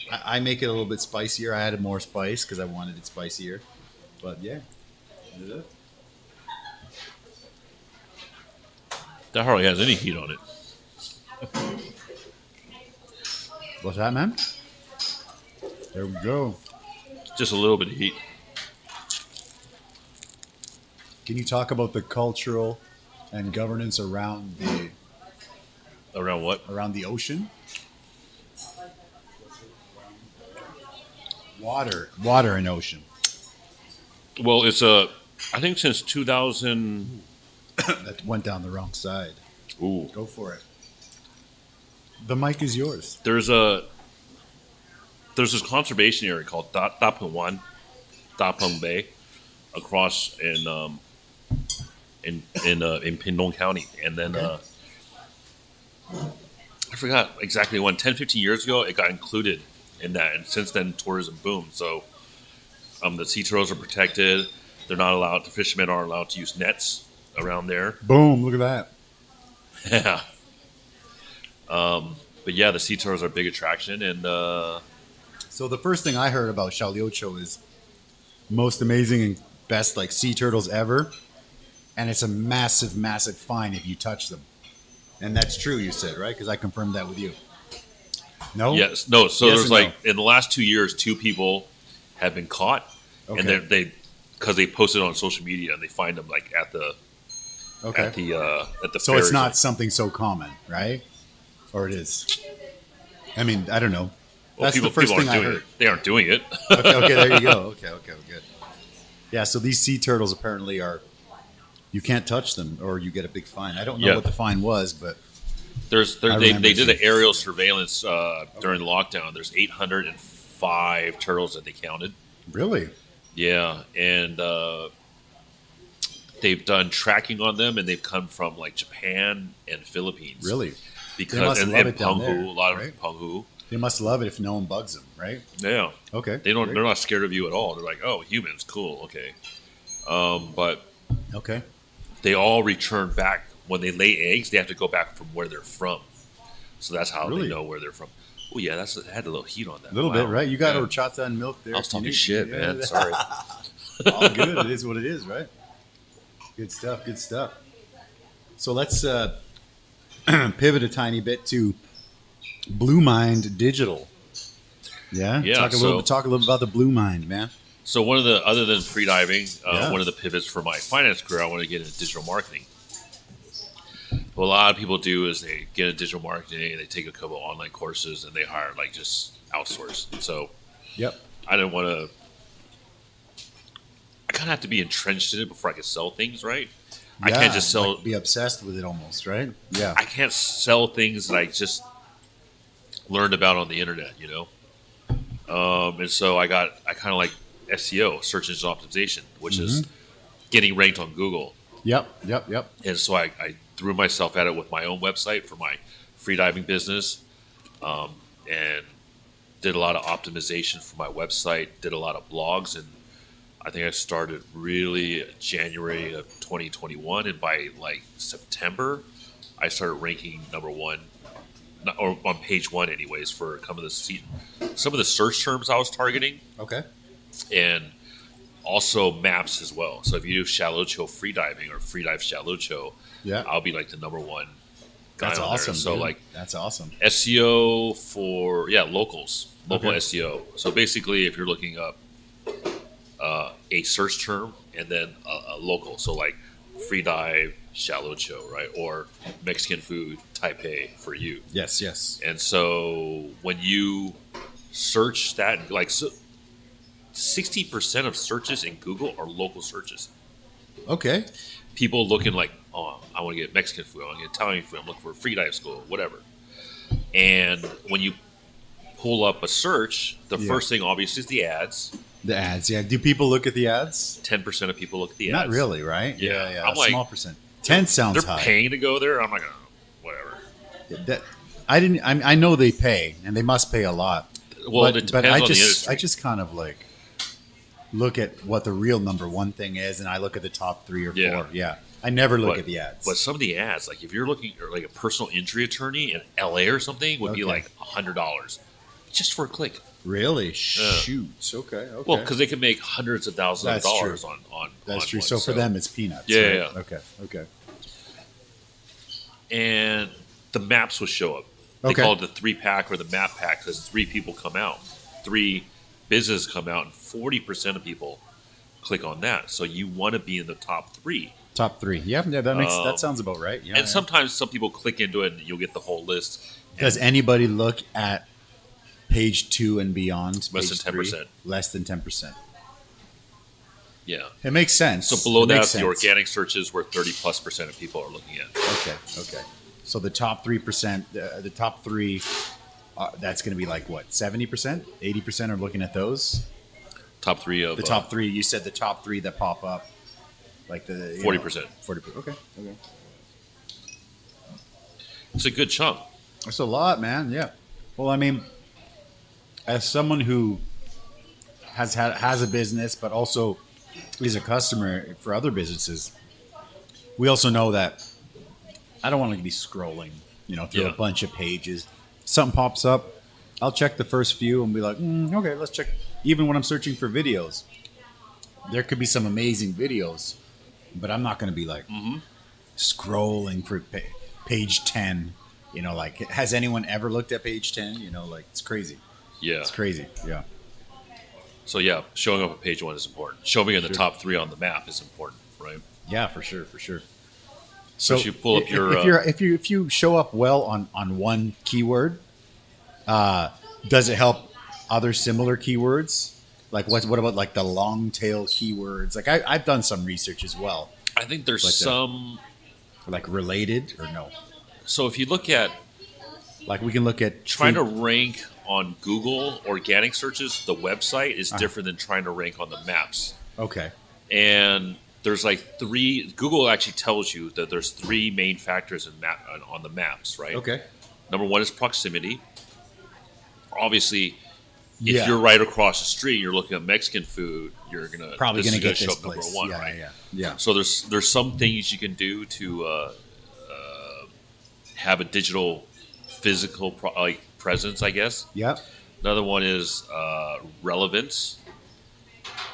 Speaker 1: I make it a little bit spicier. I added more spice because I wanted it spicier, but yeah.
Speaker 2: That hardly has any heat on it.
Speaker 1: What's that, man? There we go.
Speaker 2: Just a little bit of heat.
Speaker 1: Can you talk about the cultural and governance around
Speaker 2: what?
Speaker 1: Around the ocean? Water and ocean.
Speaker 2: Well, it's I think since 2000.
Speaker 1: That went down the wrong side.
Speaker 2: Ooh.
Speaker 1: Go for it. The mic is yours.
Speaker 2: There's this conservation area called Dapeng Bay across in Pindong County, and then I forgot exactly when, 10, 15 years ago, it got included in that, and since then tourism boomed. So the sea turtles are protected. They're not allowed. The fishermen aren't allowed to use nets around there.
Speaker 1: Boom! Look at that.
Speaker 2: Yeah. But yeah, the sea turtles are a big attraction, and
Speaker 1: so the first thing I heard about Shaolin is most amazing and best like sea turtles ever, and it's a massive, massive fine if you touch them. And that's true, you said, right? Because I confirmed that with you. No.
Speaker 2: Yes. No. So
Speaker 1: Yes
Speaker 2: there's
Speaker 1: or no?
Speaker 2: like in the last 2 years, 2 people have been caught, and they because they posted on social media, and they find them like at the
Speaker 1: So
Speaker 2: fairs.
Speaker 1: it's not something so common, right? Or it is. I mean, I don't know.
Speaker 2: Well,
Speaker 1: That's
Speaker 2: people,
Speaker 1: the first
Speaker 2: people
Speaker 1: thing
Speaker 2: aren't
Speaker 1: I
Speaker 2: doing
Speaker 1: heard.
Speaker 2: it. They aren't doing it.
Speaker 1: Okay, there you go. Okay, good. Yeah, so these sea turtles apparently are. You can't touch them, or you get a big fine. I don't know what the fine was, but
Speaker 2: They did an aerial surveillance during the lockdown. There's 805 turtles that they counted.
Speaker 1: really,
Speaker 2: Yeah, and they've done tracking on them, and they've come from like Japan and Philippines.
Speaker 1: really,
Speaker 2: Because
Speaker 1: must
Speaker 2: and
Speaker 1: love it down
Speaker 2: Penghu,
Speaker 1: there,
Speaker 2: a lot of
Speaker 1: right?
Speaker 2: Penghu.
Speaker 1: they must love it if no one bugs them, right?
Speaker 2: Yeah,
Speaker 1: Okay,
Speaker 2: they don't.
Speaker 1: great.
Speaker 2: They're not scared of you at all. They're like, oh, humans, cool, okay. But
Speaker 1: Okay,
Speaker 2: they all return back when they lay eggs. They have to go back from where they're from, so that's how
Speaker 1: Really?
Speaker 2: they know where they're from. Oh yeah, it had a little heat on that.
Speaker 1: a little
Speaker 2: Wow.
Speaker 1: bit, right? You got
Speaker 2: Yeah.
Speaker 1: horchata and milk there.
Speaker 2: I was
Speaker 1: if you
Speaker 2: talking
Speaker 1: need-
Speaker 2: shit,
Speaker 1: yeah.
Speaker 2: man. Sorry.
Speaker 1: All good. It is what it is, right? Good stuff. Good stuff. So let's pivot a tiny bit to Blue Mind Digital. Yeah.
Speaker 2: Yeah,
Speaker 1: Talk a little bit about the Blue Mind, man.
Speaker 2: So one of the other than freediving,
Speaker 1: Yeah.
Speaker 2: one of the pivots for my finance career, I want to get into digital marketing. What a lot of people do is they get into digital marketing, they take a couple of online courses, and they hire like just outsource. And so
Speaker 1: Yep.
Speaker 2: I didn't want to. I kind of have to be entrenched in it before I can sell things, right? I can't just sell.
Speaker 1: Be obsessed with it, almost, right? Yeah.
Speaker 2: I can't sell things that I just learned about on the internet, you know. And so I kind of like SEO, search engine optimization, which is getting ranked on Google.
Speaker 1: Yep.
Speaker 2: And so I threw myself at it with my own website for my freediving business, and did a lot of optimization for my website, did a lot of blogs, and I think I started really January of 2021, and by like September, I started ranking number one, or on page one anyways, for some of the search terms I was targeting,
Speaker 1: Okay.
Speaker 2: and also maps as well. So if you do Shaolin freediving or freedive Shaolin,
Speaker 1: Yeah.
Speaker 2: I'll be like the number one guy
Speaker 1: That's
Speaker 2: on
Speaker 1: awesome.
Speaker 2: there. So
Speaker 1: dude.
Speaker 2: like
Speaker 1: that's awesome.
Speaker 2: SEO for local
Speaker 1: Okay.
Speaker 2: SEO. So basically, if you're looking up a search term and then a local, so like freedive Shaolin, right, or Mexican food Taipei for you.
Speaker 1: Yes.
Speaker 2: And so when you search that, like 60% of searches in Google are local searches.
Speaker 1: Okay.
Speaker 2: People looking like, oh, I want to get Mexican food, I want to get Italian food, I'm looking for a freedive school, whatever. And when you pull up a search, the first thing obviously is the ads.
Speaker 1: The ads, yeah. Do people look at the ads?
Speaker 2: 10% of people look at the
Speaker 1: Not
Speaker 2: ads.
Speaker 1: really, right?
Speaker 2: Yeah.
Speaker 1: A
Speaker 2: I'm like,
Speaker 1: small percent. 10 sounds
Speaker 2: They're
Speaker 1: high.
Speaker 2: paying to go there. I'm like, oh, whatever.
Speaker 1: I know they pay, and they must pay a lot.
Speaker 2: Well,
Speaker 1: but,
Speaker 2: it depends
Speaker 1: but
Speaker 2: on the industry.
Speaker 1: I just kind of like look at what the real number one thing is, and I look at the top 3 or 4.
Speaker 2: Yeah.
Speaker 1: Yeah, I never look
Speaker 2: But-
Speaker 1: at the ads.
Speaker 2: But some of the ads, like if you're looking at like a personal injury attorney in LA or something, would be
Speaker 1: Okay.
Speaker 2: like $100 just for a click.
Speaker 1: Really? Shoot. Okay.
Speaker 2: Well, because they can make hundreds of thousands
Speaker 1: That's
Speaker 2: of dollars
Speaker 1: true.
Speaker 2: on
Speaker 1: that's
Speaker 2: on
Speaker 1: true.
Speaker 2: one.
Speaker 1: So for them, it's peanuts.
Speaker 2: Yeah,
Speaker 1: right?
Speaker 2: yeah.
Speaker 1: Okay.
Speaker 2: And the maps will show up. They
Speaker 1: Okay.
Speaker 2: call it the 3-pack or the map pack because 3 people come out, 3 businesses come out, and 40% of people click on that. So you want to be in the top 3.
Speaker 1: Top 3. Yeah. That sounds about right. Yeah.
Speaker 2: And sometimes some people click into it and you'll get the whole list.
Speaker 1: Does anybody look at page 2 and beyond?
Speaker 2: Less
Speaker 1: page
Speaker 2: than 10%.
Speaker 1: 3? Less than 10%.
Speaker 2: Yeah.
Speaker 1: It makes sense.
Speaker 2: So below
Speaker 1: It
Speaker 2: that,
Speaker 1: makes
Speaker 2: the
Speaker 1: sense.
Speaker 2: organic searches where 30+% of people are looking at.
Speaker 1: Okay. So the top 3%, the top three, that's going to be like what, 70%, 80% are looking at those.
Speaker 2: Top three of
Speaker 1: The top three. You said the top three that pop up, like the
Speaker 2: 40%.
Speaker 1: 40%. Okay.
Speaker 2: It's a good chunk.
Speaker 1: That's a lot, man. Yeah. Well, I mean, as someone who has a business, but also is a customer for other businesses, we also know that I don't want to be scrolling, through a bunch of pages. Something pops up, I'll check the first few and be like, okay, let's check. Even when I'm searching for videos, there could be some amazing videos, but I'm not going to be like scrolling for page 10. Like, has anyone ever looked at page 10? Like, it's crazy.
Speaker 2: Yeah.
Speaker 1: It's crazy. Yeah.
Speaker 2: So yeah, showing up at page 1 is important. Showing in the top 3 on the map is important, right?
Speaker 1: Yeah, for sure. So
Speaker 2: you pull up your
Speaker 1: if you show up well on one keyword, does it help other similar keywords? Like what about like the long tail keywords? Like I've done some research as well.
Speaker 2: I think there's some
Speaker 1: like related or no.
Speaker 2: So if you look at
Speaker 1: like we can look at
Speaker 2: trying to rank on Google organic searches, the website is different than trying to rank on the maps.
Speaker 1: Okay.
Speaker 2: And there's like 3. Google actually tells you that there's 3 main factors on the maps, right?
Speaker 1: Okay.
Speaker 2: Number 1 is proximity. Obviously, if you're right across the street, you're looking at Mexican food, you're
Speaker 1: probably gonna get
Speaker 2: show
Speaker 1: this
Speaker 2: up
Speaker 1: place.
Speaker 2: number 1, right?
Speaker 1: Yeah.
Speaker 2: So there's some things you can do to have a digital, physical presence, I guess.
Speaker 1: Yep.
Speaker 2: Another one is relevance,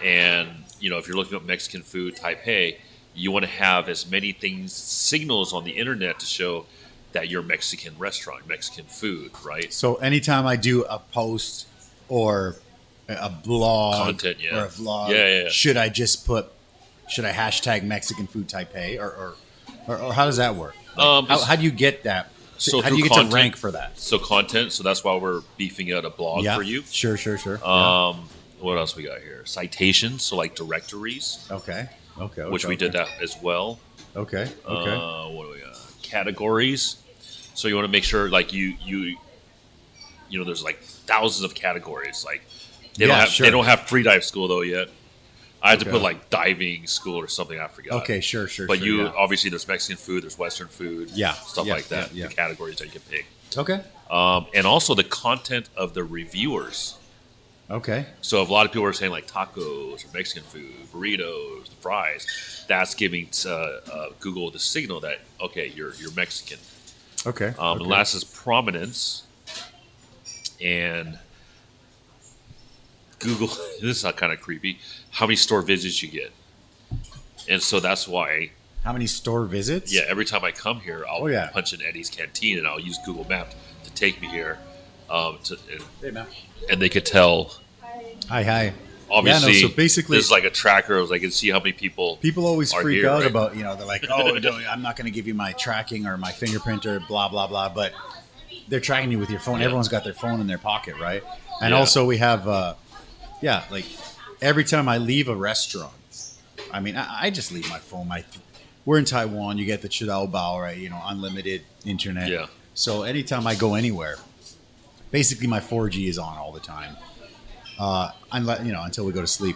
Speaker 2: and if you're looking at Mexican food, Taipei, you want to have as many signals on the internet to show that you're a Mexican restaurant, Mexican food, right?
Speaker 1: So anytime I do a post or a blog
Speaker 2: Content,
Speaker 1: or a vlog, should I hashtag Mexican food Taipei or how does that work? Like, how do you get that?
Speaker 2: So
Speaker 1: how do you get
Speaker 2: content,
Speaker 1: to rank for that?
Speaker 2: So content. So that's why we're beefing out a blog for you.
Speaker 1: Sure.
Speaker 2: What else we got here? Citations. So like directories.
Speaker 1: Okay.
Speaker 2: Which we did that as well.
Speaker 1: Okay.
Speaker 2: What do we got? Categories. So you want to make sure like you there's like thousands of categories. Like they don't have free dive school though yet. I had to put like diving school or something. I forgot.
Speaker 1: Okay, sure.
Speaker 2: But obviously there's Mexican food, there's Western food, stuff like that. The categories that you can pick.
Speaker 1: Okay.
Speaker 2: And also the content of the reviewers.
Speaker 1: Okay.
Speaker 2: So if a lot of people are saying like tacos or Mexican food, burritos, fries, that's giving Google the signal that you're Mexican.
Speaker 1: Okay.
Speaker 2: And last is prominence, and Google. This is kind of creepy. How many store visits you get, and so that's why.
Speaker 1: How many store visits?
Speaker 2: Yeah, every time I come here, I'll punch in Eddy's Canteen and I'll use Google Maps to take me here.
Speaker 1: Hey, man.
Speaker 2: And they could tell.
Speaker 1: Hi.
Speaker 2: Obviously,
Speaker 1: so basically,
Speaker 2: there's like a tracker. I can see how many people.
Speaker 1: People always freak out
Speaker 2: right?
Speaker 1: about, they're like, I'm not going to give you my tracking or my fingerprint or blah, blah, blah. But they're tracking you with your phone. Everyone's got their phone in their pocket, right? And also we have, like every time I leave a restaurant, I mean, I just leave my phone. We're in Taiwan. You get the Chidao Bao, right? Unlimited internet.
Speaker 2: Yeah.
Speaker 1: So anytime I go anywhere, basically my 4G is on all the time. Until we go to sleep.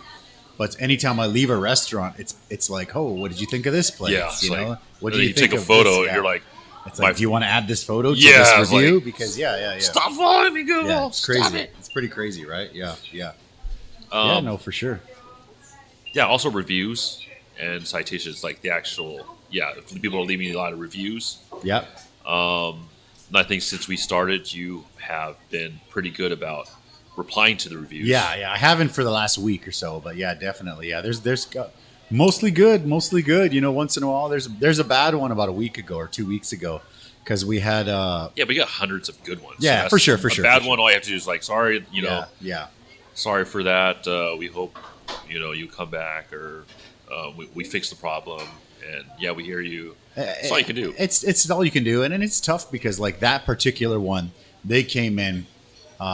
Speaker 1: But anytime I leave a restaurant, it's like, what did you think of this place?
Speaker 2: Yeah,
Speaker 1: what do you think
Speaker 2: take
Speaker 1: of
Speaker 2: a photo
Speaker 1: this?
Speaker 2: and you're like,
Speaker 1: it's like, do you want to add this photo to
Speaker 2: Yeah,
Speaker 1: this review?
Speaker 2: like,
Speaker 1: Because
Speaker 2: stop following me, Google.
Speaker 1: Yeah, it's crazy.
Speaker 2: Stop it.
Speaker 1: It's pretty crazy, right? Yeah. Yeah, no, for sure.
Speaker 2: Yeah, also reviews and citations, like the actual, if people are leaving a lot of reviews.
Speaker 1: Yeah.
Speaker 2: And I think since we started, you have been pretty good about replying to the reviews.
Speaker 1: Yeah. I haven't for the last week or so, but yeah, definitely. Yeah, there's mostly good. Once in a while, there's a bad one about a week ago or 2 weeks ago because we had.
Speaker 2: We got hundreds of good ones.
Speaker 1: Yeah,
Speaker 2: so
Speaker 1: for sure.
Speaker 2: A bad one, all you have to do is like, sorry,
Speaker 1: Yeah.
Speaker 2: sorry for that. We hope you come back or we fix the problem. And we hear you. That's all you can do.
Speaker 1: It's all you can do, and it's tough because like that particular one, they came in.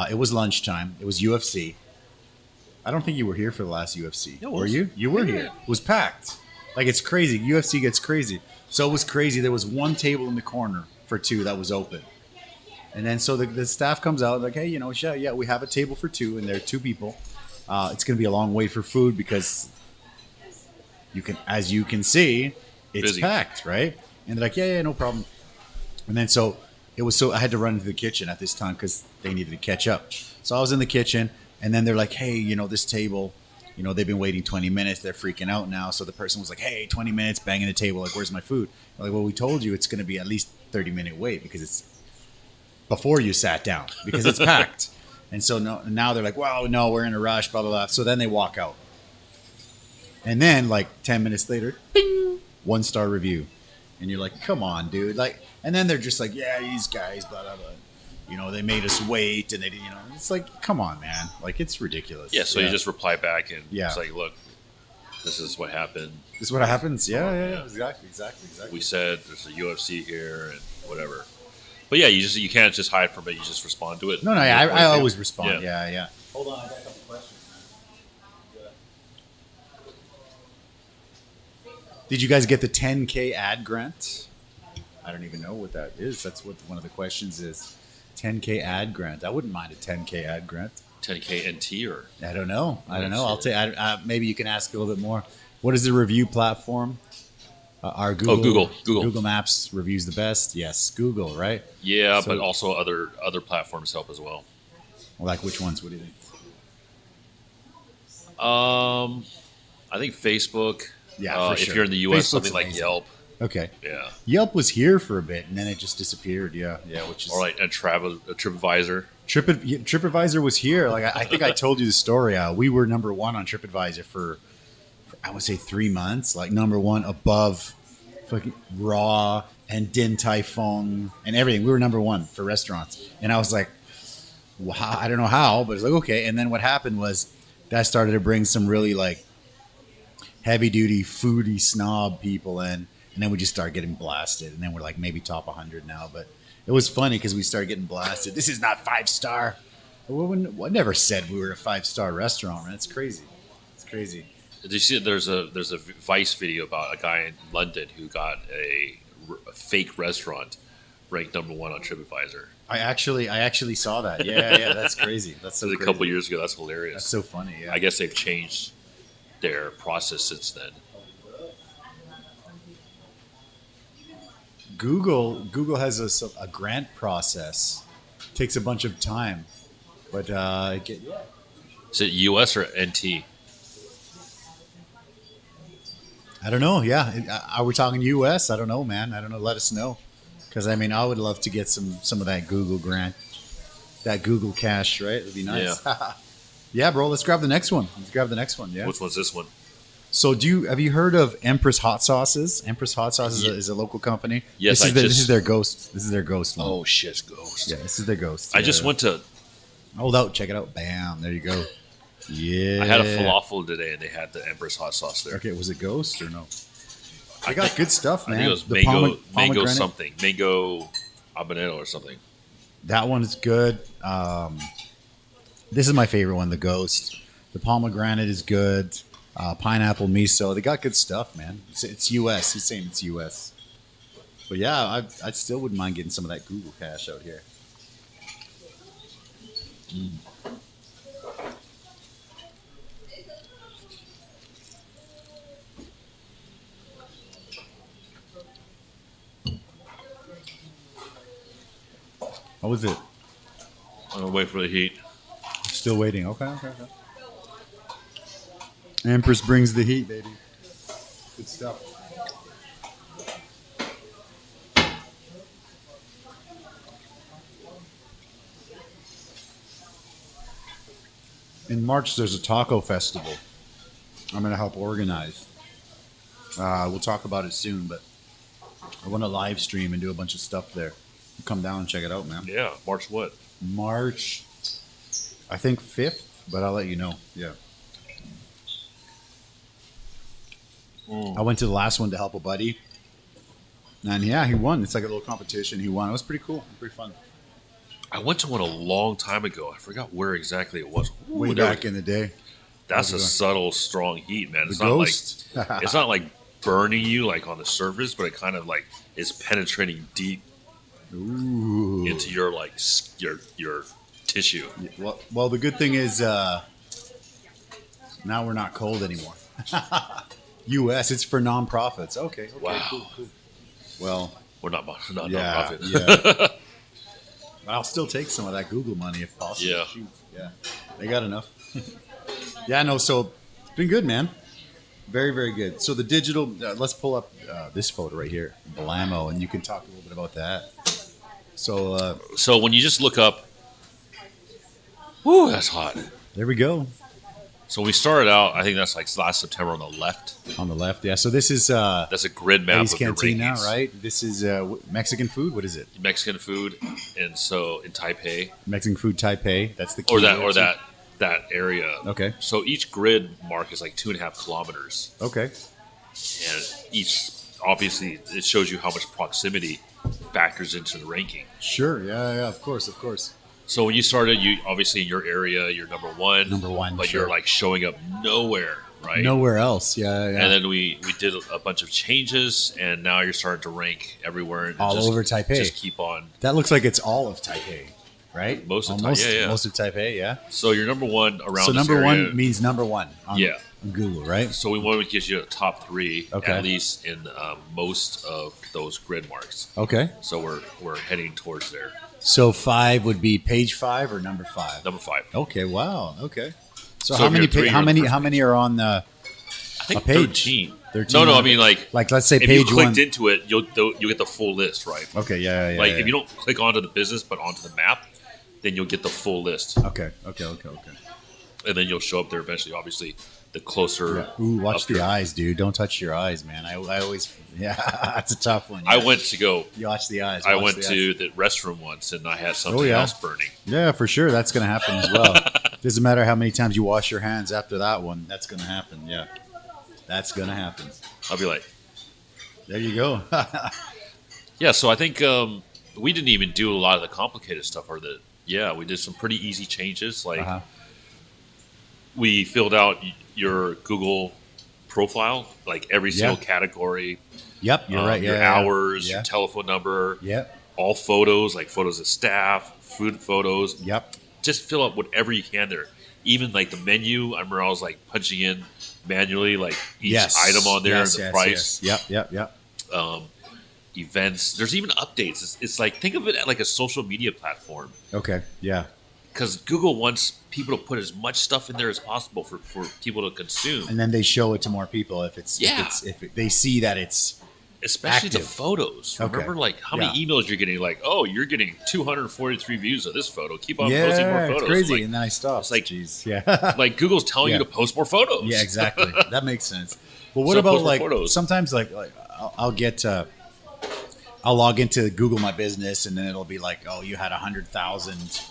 Speaker 1: It was lunchtime. It was UFC. I don't think you were here for the last UFC.
Speaker 2: Yeah,
Speaker 1: were you? You were here. It was packed. Like, it's crazy. UFC gets crazy. So it was crazy. There was one table in the corner for two that was open. And then so the staff comes out like, hey, yeah, we have a table for two, and there are two people. It's going to be a long wait for food because as you can see, it's
Speaker 2: busy.
Speaker 1: packed, right? And they're like, yeah, no problem. And then I had to run into the kitchen at this time because they needed to catch up. So I was in the kitchen, and then they're like, hey, this table, they've been waiting 20 minutes. They're freaking out now. So the person was like, hey, 20 minutes, banging the table. Like, where's my food? I'm like, well, we told you it's going to be at least 30-minute wait because it's before you sat down because it's packed. And so now they're like, well, no, we're in a rush, blah, blah, blah. So then they walk out. And then like 10 minutes later, bing, 1-star review. And you're like, come on, dude. Like, and then they're just like, yeah, these guys, blah, blah, blah. They made us wait, and they, it's like, come on, man. Like, it's ridiculous.
Speaker 2: Yeah, so you just reply back, and
Speaker 1: Yeah.
Speaker 2: it's like, look, this is what happened.
Speaker 1: This is what happens. Yeah. Exactly.
Speaker 2: We said there's a UFC here and whatever. But yeah, you can't just hide from it. You just respond to it.
Speaker 1: No, I always respond.
Speaker 2: Yeah.
Speaker 1: Yeah. Hold on, I got a couple questions. Did you guys get the 10K ad grant? I don't even know what that is. That's what one of the questions is. 10K ad grant. I wouldn't mind a 10K ad grant.
Speaker 2: 10K NT or
Speaker 1: I don't know.
Speaker 2: Sure.
Speaker 1: I'll tell you. Maybe you can ask a little bit more. What is the review platform? Our Google. Google Maps reviews the best. Yes, Google, right?
Speaker 2: yeah,
Speaker 1: So-
Speaker 2: but also other platforms help as well.
Speaker 1: Like which ones? What do you think?
Speaker 2: I think Facebook.
Speaker 1: Yeah, for
Speaker 2: if
Speaker 1: sure.
Speaker 2: you're in the U.S.,
Speaker 1: Facebook's
Speaker 2: something like
Speaker 1: amazing.
Speaker 2: Yelp.
Speaker 1: Okay.
Speaker 2: Yeah.
Speaker 1: Yelp was here for a bit, and then it just disappeared. Yeah, which is
Speaker 2: Or like a TripAdvisor.
Speaker 1: TripAdvisor was here. Like I think I told you the story. We were number one on TripAdvisor for I would say 3 months. Like number one above fucking Raw and Din Tai Fung and everything. We were number one for restaurants, and I was like, wow, I don't know how, but it's like okay. And then what happened was that started to bring some really like heavy duty foodie snob people in, and then we just started getting blasted, and then we're like maybe top 100 now. But it was funny because we started getting blasted. This is not 5-star. I never said we were a 5-star restaurant, man. It's crazy. It's crazy.
Speaker 2: Did you see? There's a Vice video about a guy in London who got a fake restaurant ranked number one on TripAdvisor.
Speaker 1: I actually saw that. Yeah, that's crazy. That's so
Speaker 2: It was a
Speaker 1: crazy.
Speaker 2: couple years ago. That's hilarious.
Speaker 1: That's so funny. Yeah.
Speaker 2: I guess they've changed their process since then.
Speaker 1: Google has a grant process. Takes a bunch of time, but
Speaker 2: Is it US or NT?
Speaker 1: I don't know. Yeah, are we talking U.S.? I don't know, man. I don't know. Let us know, because I mean, I would love to get some of that Google grant, that Google cash. Right? It'd be nice. Yeah, bro. Let's grab the next one. Yeah.
Speaker 2: Which one's this one?
Speaker 1: So, have you heard of Empress Hot Sauces? Empress Hot Sauces is a local company.
Speaker 2: Yes,
Speaker 1: this is their ghost. This is their ghost one.
Speaker 2: Oh shit, Ghost.
Speaker 1: Yeah, this is their ghost.
Speaker 2: I just went to.
Speaker 1: Hold out, check it out. Bam, there you go. Yeah.
Speaker 2: I had a falafel today, and they had the Empress hot sauce there.
Speaker 1: Okay, was it ghost or no? I got good stuff,
Speaker 2: I
Speaker 1: man.
Speaker 2: think it was
Speaker 1: The
Speaker 2: mango
Speaker 1: pomegranate.
Speaker 2: something, mango habanero or something.
Speaker 1: That one is good. This is my favorite one, the ghost. The pomegranate is good. Pineapple miso. They got good stuff, man. It's U.S. He's saying it's U.S. But yeah, I still wouldn't mind getting some of that Google cash out here. How was it?
Speaker 2: I'm gonna wait for the heat.
Speaker 1: Still waiting. Okay. Empress brings the heat, baby. Good stuff. In March, there's a taco festival. I'm going to help organize. We'll talk about it soon, but I want to live stream and do a bunch of stuff there. Come down and check it out, man.
Speaker 2: Yeah, March what?
Speaker 1: March, I think 5th, but I'll let you know. Yeah. I went to the last one to help a buddy. And yeah, he won. It's like a little competition. He won. It was pretty cool. Pretty fun.
Speaker 2: I went to one a long time ago. I forgot where exactly it was.
Speaker 1: Way back in the day.
Speaker 2: That's a subtle, strong heat, man. It's
Speaker 1: The
Speaker 2: not
Speaker 1: ghost?
Speaker 2: like it's not like burning you like on the surface, but it kind of like is penetrating deep into your like your tissue.
Speaker 1: Well, the good thing is now we're not cold anymore. U.S. It's for nonprofits. Okay.
Speaker 2: Wow.
Speaker 1: Cool. Well,
Speaker 2: We're not
Speaker 1: yeah,
Speaker 2: nonprofit.
Speaker 1: yeah. I'll still take some of that Google money if possible.
Speaker 2: Yeah.
Speaker 1: Shoot. Yeah. They got enough. Yeah, no, so it's been good, man. Very, very good. So the digital, let's pull up this photo right here, Blammo, and you can talk a little bit about that. So,
Speaker 2: So when you just look up, whoo, that's hot.
Speaker 1: there we go.
Speaker 2: So we started out, I think that's like last September on the left.
Speaker 1: On the left, yeah. So this is
Speaker 2: That's a grid map
Speaker 1: Eddie's
Speaker 2: of your
Speaker 1: Cantina,
Speaker 2: rankings.
Speaker 1: right? This is Mexican food. What is it?
Speaker 2: Mexican food, and so in Taipei,
Speaker 1: Mexican food Taipei. That's the key.
Speaker 2: or that
Speaker 1: there,
Speaker 2: that area.
Speaker 1: Okay.
Speaker 2: So each grid mark is like 2.5 kilometers,
Speaker 1: Okay.
Speaker 2: and each obviously it shows you how much proximity factors into the ranking.
Speaker 1: Sure. Yeah. Of course.
Speaker 2: So when you started, you obviously in your area you're number one.
Speaker 1: Number one,
Speaker 2: but
Speaker 1: sure.
Speaker 2: you're like showing up nowhere, right?
Speaker 1: Nowhere else. Yeah.
Speaker 2: And then we did a bunch of changes, and now you're starting to rank everywhere. And
Speaker 1: All over Taipei.
Speaker 2: Just keep on.
Speaker 1: That looks like it's all of Taipei, right?
Speaker 2: Most of
Speaker 1: Almost,
Speaker 2: Taipei, yeah.
Speaker 1: Most of Taipei, yeah.
Speaker 2: So you're number one around.
Speaker 1: So
Speaker 2: this
Speaker 1: number
Speaker 2: area.
Speaker 1: one means number one on,
Speaker 2: Yeah.
Speaker 1: on Google, right?
Speaker 2: So we want to get you a top three,
Speaker 1: Okay.
Speaker 2: at least in most of those grid marks.
Speaker 1: Okay.
Speaker 2: So we're heading towards there.
Speaker 1: So 5 would be page 5 or number 5?
Speaker 2: Number 5.
Speaker 1: Okay, wow. Okay. So,
Speaker 2: So
Speaker 1: how
Speaker 2: if
Speaker 1: many
Speaker 2: you're three,
Speaker 1: how
Speaker 2: you're
Speaker 1: many
Speaker 2: the first
Speaker 1: how many are on the
Speaker 2: I think
Speaker 1: A page.
Speaker 2: 13.
Speaker 1: 13?
Speaker 2: No, I mean like
Speaker 1: let's say
Speaker 2: if you
Speaker 1: page
Speaker 2: clicked
Speaker 1: 1.
Speaker 2: into it, you'll get the full list, right?
Speaker 1: Okay, yeah.
Speaker 2: Like if you don't click onto the business but onto the map, then you'll get the full list,
Speaker 1: Okay.
Speaker 2: and then you'll show up there eventually. Obviously, the closer.
Speaker 1: Yeah. Ooh, watch
Speaker 2: up
Speaker 1: the
Speaker 2: there.
Speaker 1: eyes, dude. Don't touch your eyes, man. I always that's a tough one.
Speaker 2: I
Speaker 1: Yeah.
Speaker 2: went to go.
Speaker 1: You watch the eyes.
Speaker 2: I
Speaker 1: watch
Speaker 2: went
Speaker 1: the
Speaker 2: to
Speaker 1: eyes.
Speaker 2: the restroom once, and I had something
Speaker 1: yeah.
Speaker 2: else burning.
Speaker 1: Yeah, for sure. That's going to happen as well. Doesn't matter how many times you wash your hands after that one. That's going to happen. Yeah. That's going to happen.
Speaker 2: I'll be like,
Speaker 1: There you go.
Speaker 2: yeah. So I think we didn't even do a lot of the complicated stuff, we did some pretty easy changes. Like
Speaker 1: Uh-huh.
Speaker 2: we filled out your Google profile, like every single category.
Speaker 1: Yep, you're right.
Speaker 2: Your
Speaker 1: Yeah.
Speaker 2: hours,
Speaker 1: Yeah.
Speaker 2: your telephone number,
Speaker 1: Yep.
Speaker 2: all photos, like photos of staff, food photos.
Speaker 1: Yep.
Speaker 2: Just fill out whatever you can there. Even like the menu, I remember I was like punching in manually like each item on there and the price.
Speaker 1: Yes. Yep.
Speaker 2: Events. There's even updates. It's like think of it like a social media platform.
Speaker 1: Okay. Yeah.
Speaker 2: Because Google wants people to put as much stuff in there as possible for people to consume,
Speaker 1: And then they show it to more people if they see that it's
Speaker 2: especially the
Speaker 1: active.
Speaker 2: photos.
Speaker 1: Okay.
Speaker 2: Remember, like how many
Speaker 1: Yeah.
Speaker 2: emails you're getting? Like, oh, you're getting 243 views of this photo. Keep on
Speaker 1: yeah,
Speaker 2: posting more photos.
Speaker 1: it's crazy.
Speaker 2: Like,
Speaker 1: and then I stopped.
Speaker 2: it's like-
Speaker 1: jeez. Yeah.
Speaker 2: like Google's telling
Speaker 1: Yeah.
Speaker 2: you to post more photos.
Speaker 1: Yeah, exactly. That makes sense. Well, what
Speaker 2: So
Speaker 1: about
Speaker 2: post more
Speaker 1: like
Speaker 2: photos.
Speaker 1: sometimes like I'll get I'll log into Google My Business and then it'll be like, oh, you had 100,000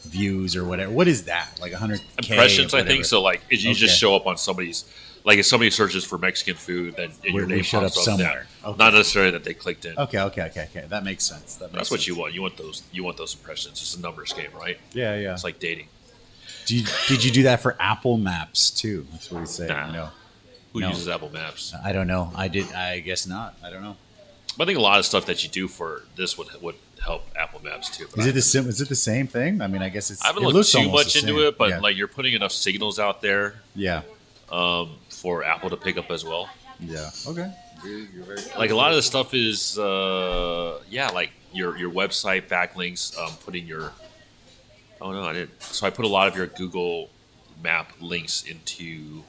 Speaker 1: views or whatever. What is that? Like 100
Speaker 2: Impressions, I think. So like, if you
Speaker 1: Okay.
Speaker 2: just show up on somebody's, like if somebody searches for Mexican food, then your
Speaker 1: We
Speaker 2: name
Speaker 1: showed
Speaker 2: pops
Speaker 1: up
Speaker 2: up
Speaker 1: somewhere.
Speaker 2: there.
Speaker 1: Okay.
Speaker 2: Not necessarily that they clicked in.
Speaker 1: Okay. That makes sense.
Speaker 2: That's what you want. You want those. You want those impressions. It's a numbers game, right?
Speaker 1: Yeah.
Speaker 2: It's like dating.
Speaker 1: Did you do that for Apple Maps too? That's what we say.
Speaker 2: Nah.
Speaker 1: No.
Speaker 2: Who
Speaker 1: No.
Speaker 2: uses Apple Maps?
Speaker 1: I don't know. I guess not. I don't know.
Speaker 2: But I think a lot of stuff that you do for this would help Apple Maps too. But
Speaker 1: Is it the same thing? I mean, I guess it's.
Speaker 2: I haven't
Speaker 1: it
Speaker 2: looked
Speaker 1: looks
Speaker 2: too
Speaker 1: almost
Speaker 2: much
Speaker 1: the
Speaker 2: into
Speaker 1: same.
Speaker 2: it, but
Speaker 1: yeah.
Speaker 2: like you're putting enough signals out there
Speaker 1: yeah.
Speaker 2: for Apple to pick up as well.
Speaker 1: Yeah. Okay. You're very
Speaker 2: Like a lot of the stuff is, like your website backlinks, putting your. Oh no, I didn't. So I put a lot of your Google Map links into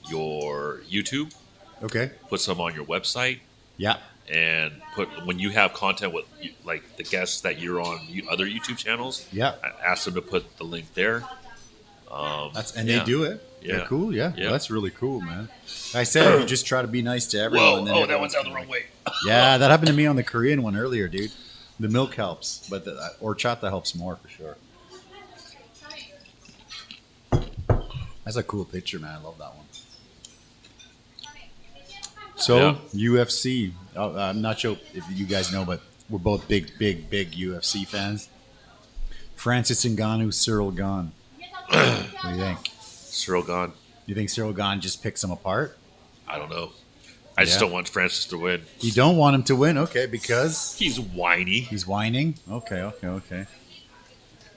Speaker 2: your YouTube.
Speaker 1: okay.
Speaker 2: Put some on your website,
Speaker 1: Yeah.
Speaker 2: and put when you have content with like the guests that you're on other YouTube channels.
Speaker 1: Yeah.
Speaker 2: I ask them to put the link there.
Speaker 1: They do it.
Speaker 2: Yeah.
Speaker 1: They're cool. Yeah.
Speaker 2: Yeah.
Speaker 1: That's really cool, man. I said if you just try to be nice to everyone. then
Speaker 2: that
Speaker 1: everyone's
Speaker 2: one's out the
Speaker 1: gonna
Speaker 2: wrong way.
Speaker 1: Yeah, that happened to me on the Korean one earlier, dude. The milk helps, but the horchata helps more for sure. That's a cool picture, man. I love that one. So UFC. I'm not sure if you guys know, but we're both big UFC fans. Francis Ngannou, Cyril Gane. What do you think?
Speaker 2: Cyril gone.
Speaker 1: You think Cyril Gahn just picks him apart?
Speaker 2: I don't know. I just don't want Francis to win.
Speaker 1: You don't want him to win? Okay, because
Speaker 2: He's whiny.
Speaker 1: he's whining? Okay.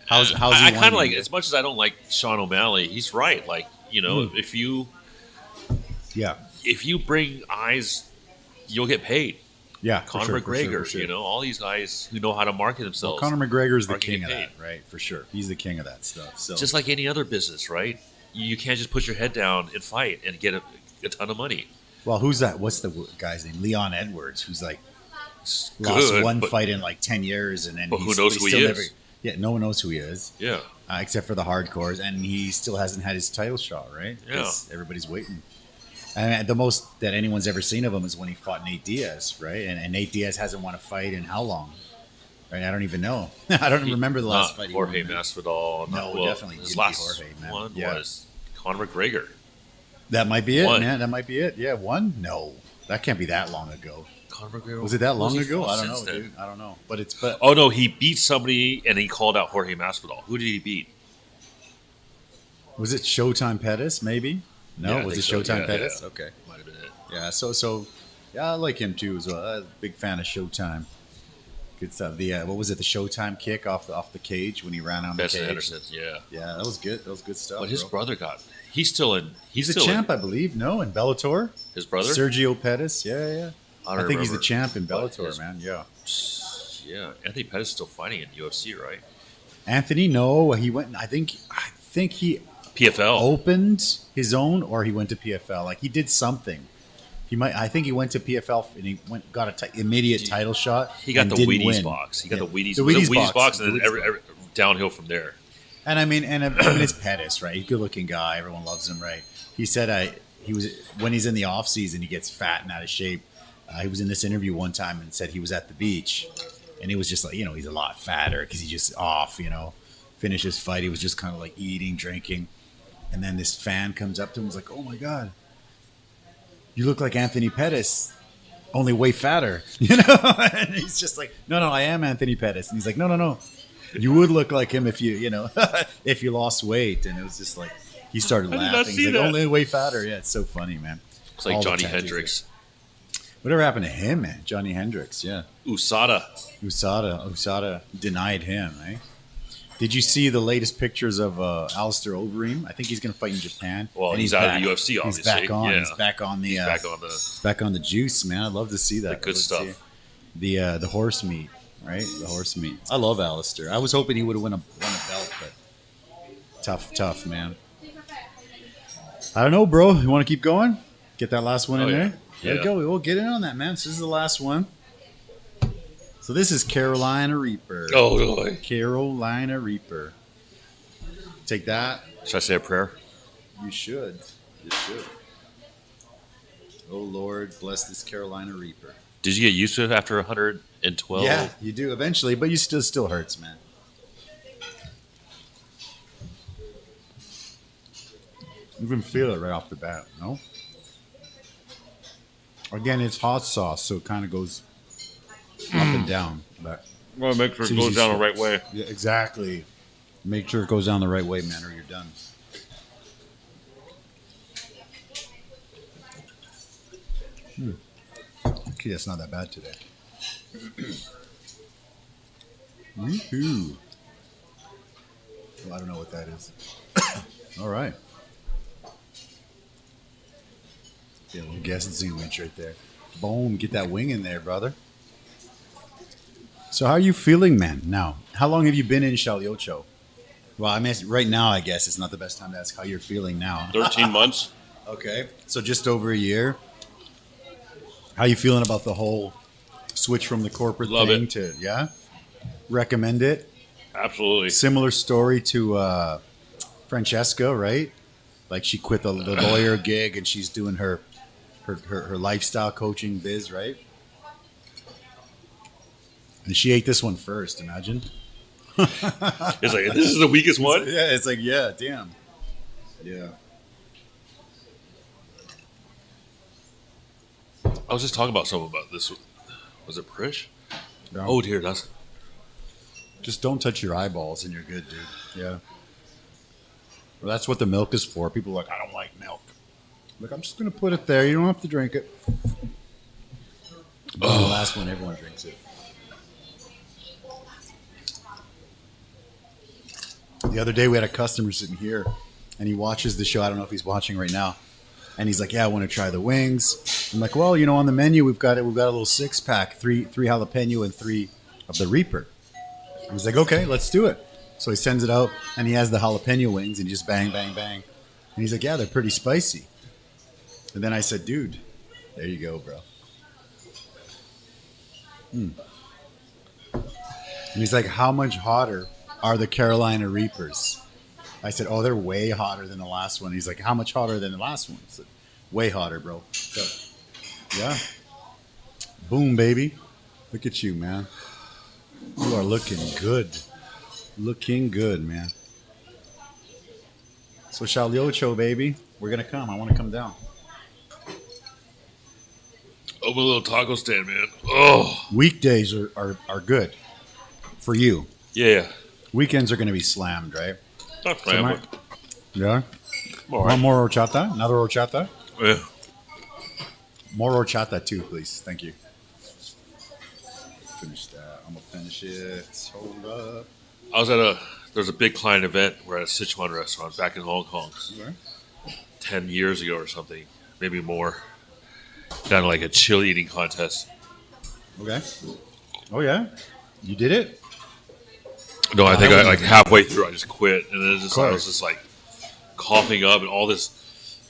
Speaker 1: How's he
Speaker 2: I kind of
Speaker 1: whining?
Speaker 2: like, as much as I don't like Sean O'Malley, he's right. Like, if you bring eyes, you'll get paid.
Speaker 1: Yeah,
Speaker 2: Conor
Speaker 1: for
Speaker 2: McGregor,
Speaker 1: sure.
Speaker 2: all these guys who know how to market themselves.
Speaker 1: Well, Conor McGregor's the
Speaker 2: are
Speaker 1: king
Speaker 2: getting
Speaker 1: of that,
Speaker 2: paid.
Speaker 1: right? For sure. He's the king of that stuff. So
Speaker 2: Just like any other business, right? You can't just put your head down and fight and get a ton of money.
Speaker 1: well, who's that? What's the guy's name? Leon Edwards, who's like lost
Speaker 2: Good,
Speaker 1: one
Speaker 2: but-
Speaker 1: fight in like 10 years, and then
Speaker 2: But who knows who he is?
Speaker 1: No one knows who he is,
Speaker 2: Yeah.
Speaker 1: except for the hardcores, and he still hasn't had his title shot, right?
Speaker 2: Yeah.
Speaker 1: 'Cause everybody's waiting. And the most that anyone's ever seen of him is when he fought Nate Diaz, right? And Nate Diaz hasn't won a fight in how long? Right? I don't even know. I don't remember the last fight.
Speaker 2: Jorge
Speaker 1: he won.
Speaker 2: Masvidal.
Speaker 1: No, definitely
Speaker 2: His
Speaker 1: didn't
Speaker 2: last
Speaker 1: be Jorge, man.
Speaker 2: one
Speaker 1: Yeah.
Speaker 2: was Conor McGregor.
Speaker 1: That might be it,
Speaker 2: One.
Speaker 1: man. That might be it. Yeah, one? No. That can't be that long ago.
Speaker 2: Conor McGregor.
Speaker 1: Was it that long
Speaker 2: Who's he
Speaker 1: ago?
Speaker 2: fought
Speaker 1: I don't know,
Speaker 2: since then?
Speaker 1: dude. I don't know. But
Speaker 2: Oh no, he beat somebody and he called out Jorge Masvidal. Who did he beat?
Speaker 1: was it Showtime Pettis, maybe? No,
Speaker 2: Yeah, I
Speaker 1: was it
Speaker 2: think so.
Speaker 1: Showtime
Speaker 2: Yeah,
Speaker 1: Pettis?
Speaker 2: yeah.
Speaker 1: Okay.
Speaker 2: Might have been it.
Speaker 1: Yeah, so yeah, I like him too as well. I'm a big fan of Showtime. Good stuff. The what was it? The Showtime kick off the cage when he ran on the
Speaker 2: Benson
Speaker 1: cage.
Speaker 2: Henderson. Yeah.
Speaker 1: Yeah, that was good. That was good stuff.
Speaker 2: But his
Speaker 1: bro.
Speaker 2: brother got. He's still in.
Speaker 1: He's a
Speaker 2: still
Speaker 1: champ, I believe. No, in Bellator.
Speaker 2: His brother.
Speaker 1: Sergio Pettis. Yeah.
Speaker 2: I
Speaker 1: I
Speaker 2: don't
Speaker 1: think he's the
Speaker 2: remember.
Speaker 1: champ in
Speaker 2: But
Speaker 1: Bellator,
Speaker 2: his-
Speaker 1: man. Yeah.
Speaker 2: Yeah, Anthony Pettis is still fighting in UFC, right?
Speaker 1: Anthony, no, he went. I think he
Speaker 2: PFL.
Speaker 1: opened his own, or he went to PFL. Like he did something. He might. I think he went to PFL and he got a immediate title shot.
Speaker 2: He got
Speaker 1: and
Speaker 2: the
Speaker 1: didn't
Speaker 2: Wheaties
Speaker 1: win.
Speaker 2: box. He got
Speaker 1: Yeah.
Speaker 2: the Wheaties.
Speaker 1: The
Speaker 2: was it
Speaker 1: Wheaties
Speaker 2: box, and
Speaker 1: The
Speaker 2: then
Speaker 1: Wheaties
Speaker 2: every downhill from there.
Speaker 1: And I mean, it's Pettis, right? He's a good-looking guy. Everyone loves him, right? He said he was when he's in the off season, he gets fat and out of shape. He was in this interview one time and said he was at the beach, and he was just like, he's a lot fatter because he's just off. Finished his fight, he was just kind of like eating, drinking, and then this fan comes up to him, and was like, "Oh my god, you look like Anthony Pettis, only way fatter," And he's just like, "No, I am Anthony Pettis," and he's like, "No. You would look like him if you if you lost weight." And it was just like he started
Speaker 2: I did not
Speaker 1: laughing.
Speaker 2: see
Speaker 1: He's like,
Speaker 2: that.
Speaker 1: "Only way fatter." Yeah, it's so funny, man.
Speaker 2: It's like
Speaker 1: All the
Speaker 2: Johnny
Speaker 1: tattoos.
Speaker 2: Hendricks.
Speaker 1: Whatever happened to him, man? Johnny Hendricks, yeah.
Speaker 2: USADA.
Speaker 1: USADA denied him, eh? Did you see the latest pictures of Alistair Overeem? I think he's going to fight in Japan.
Speaker 2: Well,
Speaker 1: And
Speaker 2: he's out of
Speaker 1: back.
Speaker 2: the UFC, obviously.
Speaker 1: He's back on.
Speaker 2: Yeah.
Speaker 1: He's back on the.
Speaker 2: Back on the
Speaker 1: juice, man. I'd love to see that.
Speaker 2: good
Speaker 1: I'd love to
Speaker 2: stuff.
Speaker 1: see the horse meat, right? The horse meat. I love Alistair. I was hoping he would have won a belt, but tough, man. I don't know, bro. You want to keep going? Get that last one in
Speaker 2: yeah.
Speaker 1: there. There
Speaker 2: Yeah.
Speaker 1: we go. We'll get in on that, man. So this is the last one. So this is Carolina Reaper.
Speaker 2: Oh, boy.
Speaker 1: Carolina Reaper. Take that.
Speaker 2: Should I say a prayer?
Speaker 1: You should. Oh, Lord, bless this Carolina Reaper.
Speaker 2: Did you get used to it after 112?
Speaker 1: Yeah, you do eventually, but you still hurts, man. You can feel it right off the bat, no? Again, it's hot sauce, so it kind of goes up and down. But
Speaker 2: Well, make sure
Speaker 1: it goes down the
Speaker 2: right way.
Speaker 1: yeah, exactly. Make sure it goes down the right way, man, or you're done. Okay, that's not that bad today. Woohoo. Well, I don't know what that is. All right. Yeah, a little guest sandwich right there. Boom, get that wing in there, brother. So how are you feeling, man, now? How long have you been in Shaolin? Well, I mean, right now, I guess it's not the best time to ask how you're feeling now.
Speaker 2: 13 months.
Speaker 1: Okay, so just over a year. How you feeling about the whole switch from the corporate
Speaker 2: Love
Speaker 1: thing
Speaker 2: it.
Speaker 1: to, yeah? Recommend it?
Speaker 2: Absolutely.
Speaker 1: Similar story to Francesca, right? Like she quit the lawyer gig and she's doing her lifestyle coaching biz, right? And she ate this one first, imagine.
Speaker 2: It's like, this is the weakest one?
Speaker 1: Yeah, it's like, yeah, damn. Yeah.
Speaker 2: I was just talking about something about this. Was it Prish?
Speaker 1: No.
Speaker 2: Oh, dear. That's
Speaker 1: Just don't touch your eyeballs and you're good, dude. Yeah. Well, that's what the milk is for. People are like, I don't like milk. Look, I'm just gonna put it there. You don't have to drink it. The last one, everyone drinks it. The other day, we had a customer sitting here, and he watches the show. I don't know if he's watching right now. And he's like, "Yeah, I want to try the wings." I'm like, "Well, on the menu we've got a little 6-pack, three jalapeno and 3 of the Reaper." And he's like, "Okay, let's do it." So he sends it out, and he has the jalapeno wings, and he just bang, bang, bang. And he's like, "Yeah, they're pretty spicy." And then I said, "Dude, there you go, bro." And he's like, "How much hotter are the Carolina Reapers?" I said, "Oh, they're way hotter than the last one." He's like, "How much hotter than the last one?" I said, "Way hotter, bro." So, yeah. Boom, baby. Look at you, man. You are looking good. Looking good, man. So, Shaolin, baby, we're going to come. I want to come down.
Speaker 2: Open a little taco stand, man. Oh.
Speaker 1: Weekdays are good for you.
Speaker 2: Yeah.
Speaker 1: Weekends are going to be slammed, right?
Speaker 2: Not slammed.
Speaker 1: Yeah?
Speaker 2: All right.
Speaker 1: Want more horchata? Another horchata?
Speaker 2: Yeah.
Speaker 1: More horchata too, please. Thank you. Finish that. I'm going to finish it. Hold up.
Speaker 2: I was there's a big client event. We're at a Sichuan restaurant back in Hong Kong.
Speaker 1: Okay.
Speaker 2: 10 years ago or something. Maybe more. Down to like a chili eating contest.
Speaker 1: Okay. Oh, yeah? You did it?
Speaker 2: No, I think
Speaker 1: I
Speaker 2: I like halfway through I just quit. And then I was just like coughing up and all this.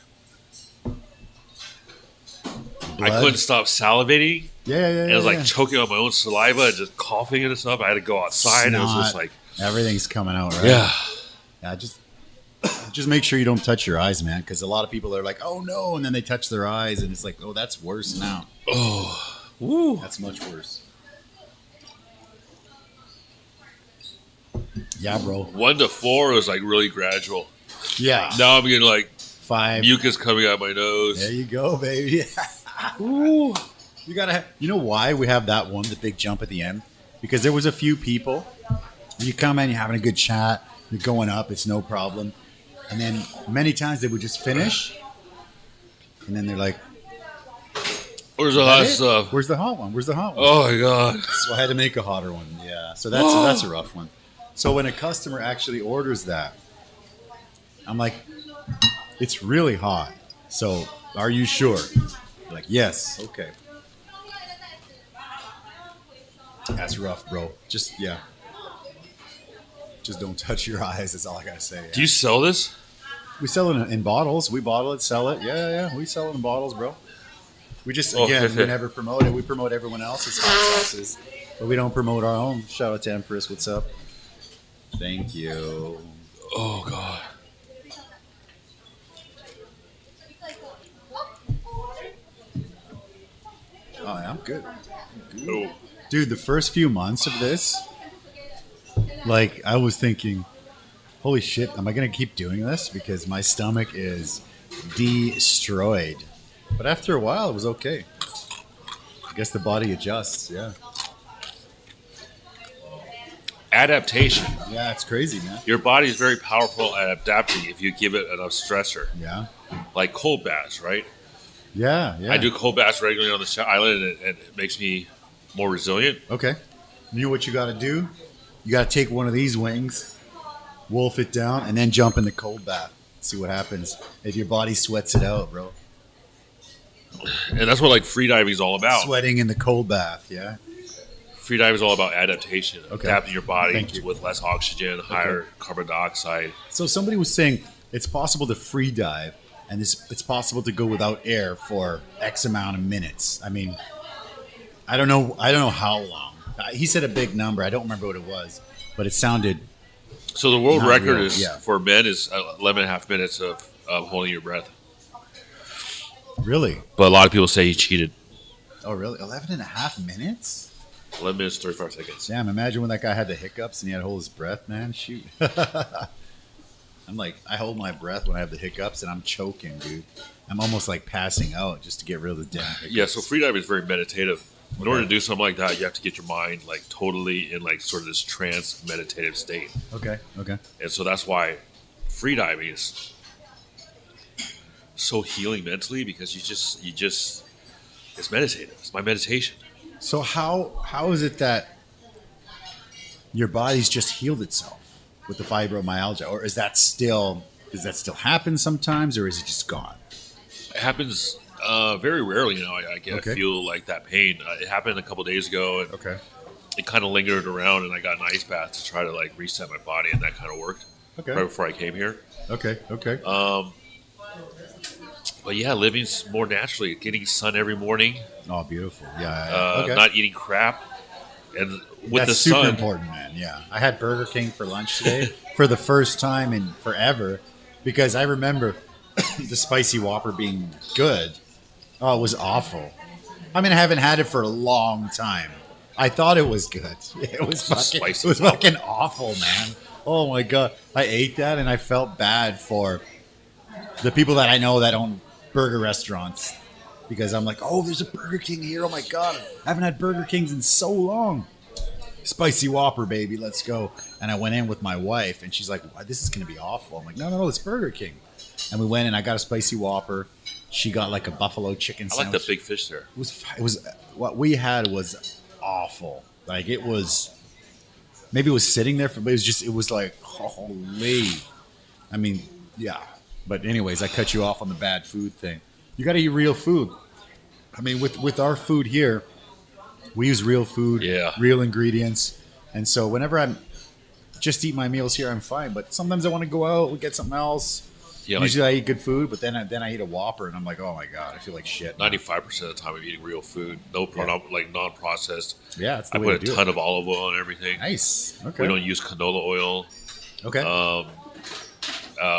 Speaker 1: Blood?
Speaker 2: I couldn't stop salivating.
Speaker 1: Yeah.
Speaker 2: And I was like choking on my own saliva and just coughing and stuff. I had to go outside. And it was just like.
Speaker 1: Everything's coming out, right?
Speaker 2: Yeah.
Speaker 1: Yeah, just make sure you don't touch your eyes, man, because a lot of people are like, "Oh no," and then they touch their eyes, and it's like, "Oh, that's worse now."
Speaker 2: Oh. Woo.
Speaker 1: That's much worse. Yeah, bro.
Speaker 2: 1 to 4 was like really gradual.
Speaker 1: Yeah.
Speaker 2: Now I'm getting like
Speaker 1: 5.
Speaker 2: mucus coming out my nose.
Speaker 1: There you go, baby. Ooh. You gotta have, you know why we have that one, the big jump at the end? Because there was a few people. You come in, you're having a good chat, you're going up, it's no problem. And then many times they would just finish, and then they're like,
Speaker 2: Where's the hot stuff?
Speaker 1: Where's the hot one? Where's the hot one?
Speaker 2: Oh my god.
Speaker 1: So I had to make a hotter one. Yeah. So that's a rough one. So when a customer actually orders that, I'm like, "It's really hot. So are you sure?" They're like, "Yes." Okay. That's rough, bro. Just don't touch your eyes. That's all I gotta say. Yeah.
Speaker 2: Do you sell this?
Speaker 1: We sell it in bottles. We bottle it, sell it. Yeah. We sell it in bottles, bro. We just, again, we never promote it. We promote everyone else's hot sauces, but we don't promote our own. Shout out to Empress. What's up? Thank you.
Speaker 2: Oh, God.
Speaker 1: Oh, yeah, I'm good.
Speaker 2: Oh.
Speaker 1: Dude, the first few months of this, like, I was thinking, holy shit, am I going to keep doing this? Because my stomach is destroyed. But after a while, it was okay. I guess the body adjusts, yeah.
Speaker 2: Adaptation.
Speaker 1: Yeah, it's crazy, man.
Speaker 2: Your body is very powerful at adapting if you give it enough stressor.
Speaker 1: Yeah.
Speaker 2: Like cold baths, right?
Speaker 1: Yeah.
Speaker 2: I do cold baths regularly on the island, and it makes me more resilient.
Speaker 1: Okay. You know what you got to do? You got to take one of these wings, wolf it down, and then jump in the cold bath. See what happens. If your body sweats it out, bro.
Speaker 2: And that's what like freediving is all about.
Speaker 1: Sweating in the cold bath, yeah.
Speaker 2: Freediving is all about adaptation,
Speaker 1: Okay.
Speaker 2: adapting your body
Speaker 1: Thank you.
Speaker 2: with less oxygen, higher carbon dioxide.
Speaker 1: So somebody was saying it's possible to free dive, and it's possible to go without air for X amount of minutes. I mean, I don't know how long. He said a big number. I don't remember what it was, but it sounded.
Speaker 2: So the world
Speaker 1: Not
Speaker 2: record
Speaker 1: real,
Speaker 2: is
Speaker 1: yeah.
Speaker 2: for men is 11 and a half minutes of holding your breath.
Speaker 1: Really?
Speaker 2: But a lot of people say he cheated.
Speaker 1: Oh, really? 11 and a half minutes?
Speaker 2: 11 minutes, 35 seconds.
Speaker 1: Damn, imagine when that guy had the hiccups and he had to hold his breath, man. Shoot. I'm like, I hold my breath when I have the hiccups and I'm choking, dude. I'm almost like passing out just to get rid of the damn hiccups.
Speaker 2: Yeah, so freediving is very meditative. In order to do something like that, you have to get your mind like totally in like sort of this trance meditative state.
Speaker 1: Okay.
Speaker 2: And so that's why freediving is so healing mentally because you just it's meditative. It's my meditation.
Speaker 1: So how is it that your body's just healed itself with the fibromyalgia, or does that still happen sometimes, or is it just gone?
Speaker 2: It happens very rarely. I
Speaker 1: Okay.
Speaker 2: feel like that pain. It happened a couple days ago, and
Speaker 1: Okay.
Speaker 2: it kind of lingered around, and I got an ice bath to try to like reset my body, and that kind of worked.
Speaker 1: Okay.
Speaker 2: Right before I came here.
Speaker 1: Okay.
Speaker 2: But yeah, living more naturally, getting sun every morning,
Speaker 1: Oh, beautiful. Yeah. Okay.
Speaker 2: not eating crap, and with
Speaker 1: That's
Speaker 2: the
Speaker 1: super
Speaker 2: sun.
Speaker 1: important, man. Yeah. I had Burger King for lunch today for the first time in forever because I remember the spicy Whopper being good. Oh, it was awful. I mean, I haven't had it for a long time. I thought it was good. It was
Speaker 2: Spicy
Speaker 1: fucking awful, man. Oh my God. I ate that and I felt bad for the people that I know that own burger restaurants because I'm like, oh, there's a Burger King here. Oh my God. I haven't had Burger Kings in so long. Spicy Whopper, baby. Let's go. And I went in with my wife and she's like, this is going to be awful. I'm like, no, it's Burger King. And we went and I got a Spicy Whopper. She got like a buffalo chicken
Speaker 2: I
Speaker 1: sandwich.
Speaker 2: like the big fish there.
Speaker 1: It was what we had was awful. Like it was, maybe it was sitting there, but it was like, holy. I mean, yeah. But anyways, I cut you off on the bad food thing. You got to eat real food. I mean, with our food here, we use real food,
Speaker 2: Yeah.
Speaker 1: real ingredients. And so whenever I'm just eat my meals here, I'm fine. But sometimes I want to go out and get something else.
Speaker 2: Yeah, like
Speaker 1: Usually I eat good food, but then I eat a Whopper and I'm like, oh my God, I feel like shit.
Speaker 2: 95% of the time I'm eating real food, like non-processed.
Speaker 1: Yeah, it's the
Speaker 2: I
Speaker 1: way
Speaker 2: put
Speaker 1: to do
Speaker 2: a ton
Speaker 1: it.
Speaker 2: of olive oil on everything.
Speaker 1: Nice. Okay.
Speaker 2: We don't use canola oil.
Speaker 1: Okay.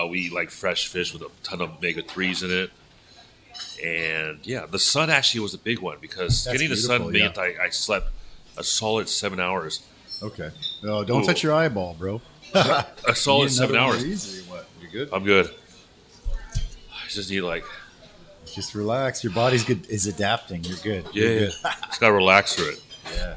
Speaker 2: We eat like fresh fish with a ton of omega-3s in it. And yeah, the sun actually was a big one because
Speaker 1: That's
Speaker 2: getting the sun
Speaker 1: beautiful,
Speaker 2: meant I slept a solid 7 hours.
Speaker 1: Okay. No, don't
Speaker 2: Ooh.
Speaker 1: touch your eyeball, bro.
Speaker 2: A solid
Speaker 1: You need
Speaker 2: 7
Speaker 1: another
Speaker 2: hours.
Speaker 1: Easy, what? You good?
Speaker 2: I'm good. I just need like,
Speaker 1: Just relax. Your body's good. Is adapting. You're good.
Speaker 2: yeah,
Speaker 1: You're good.
Speaker 2: just gotta relax through it.
Speaker 1: Yeah.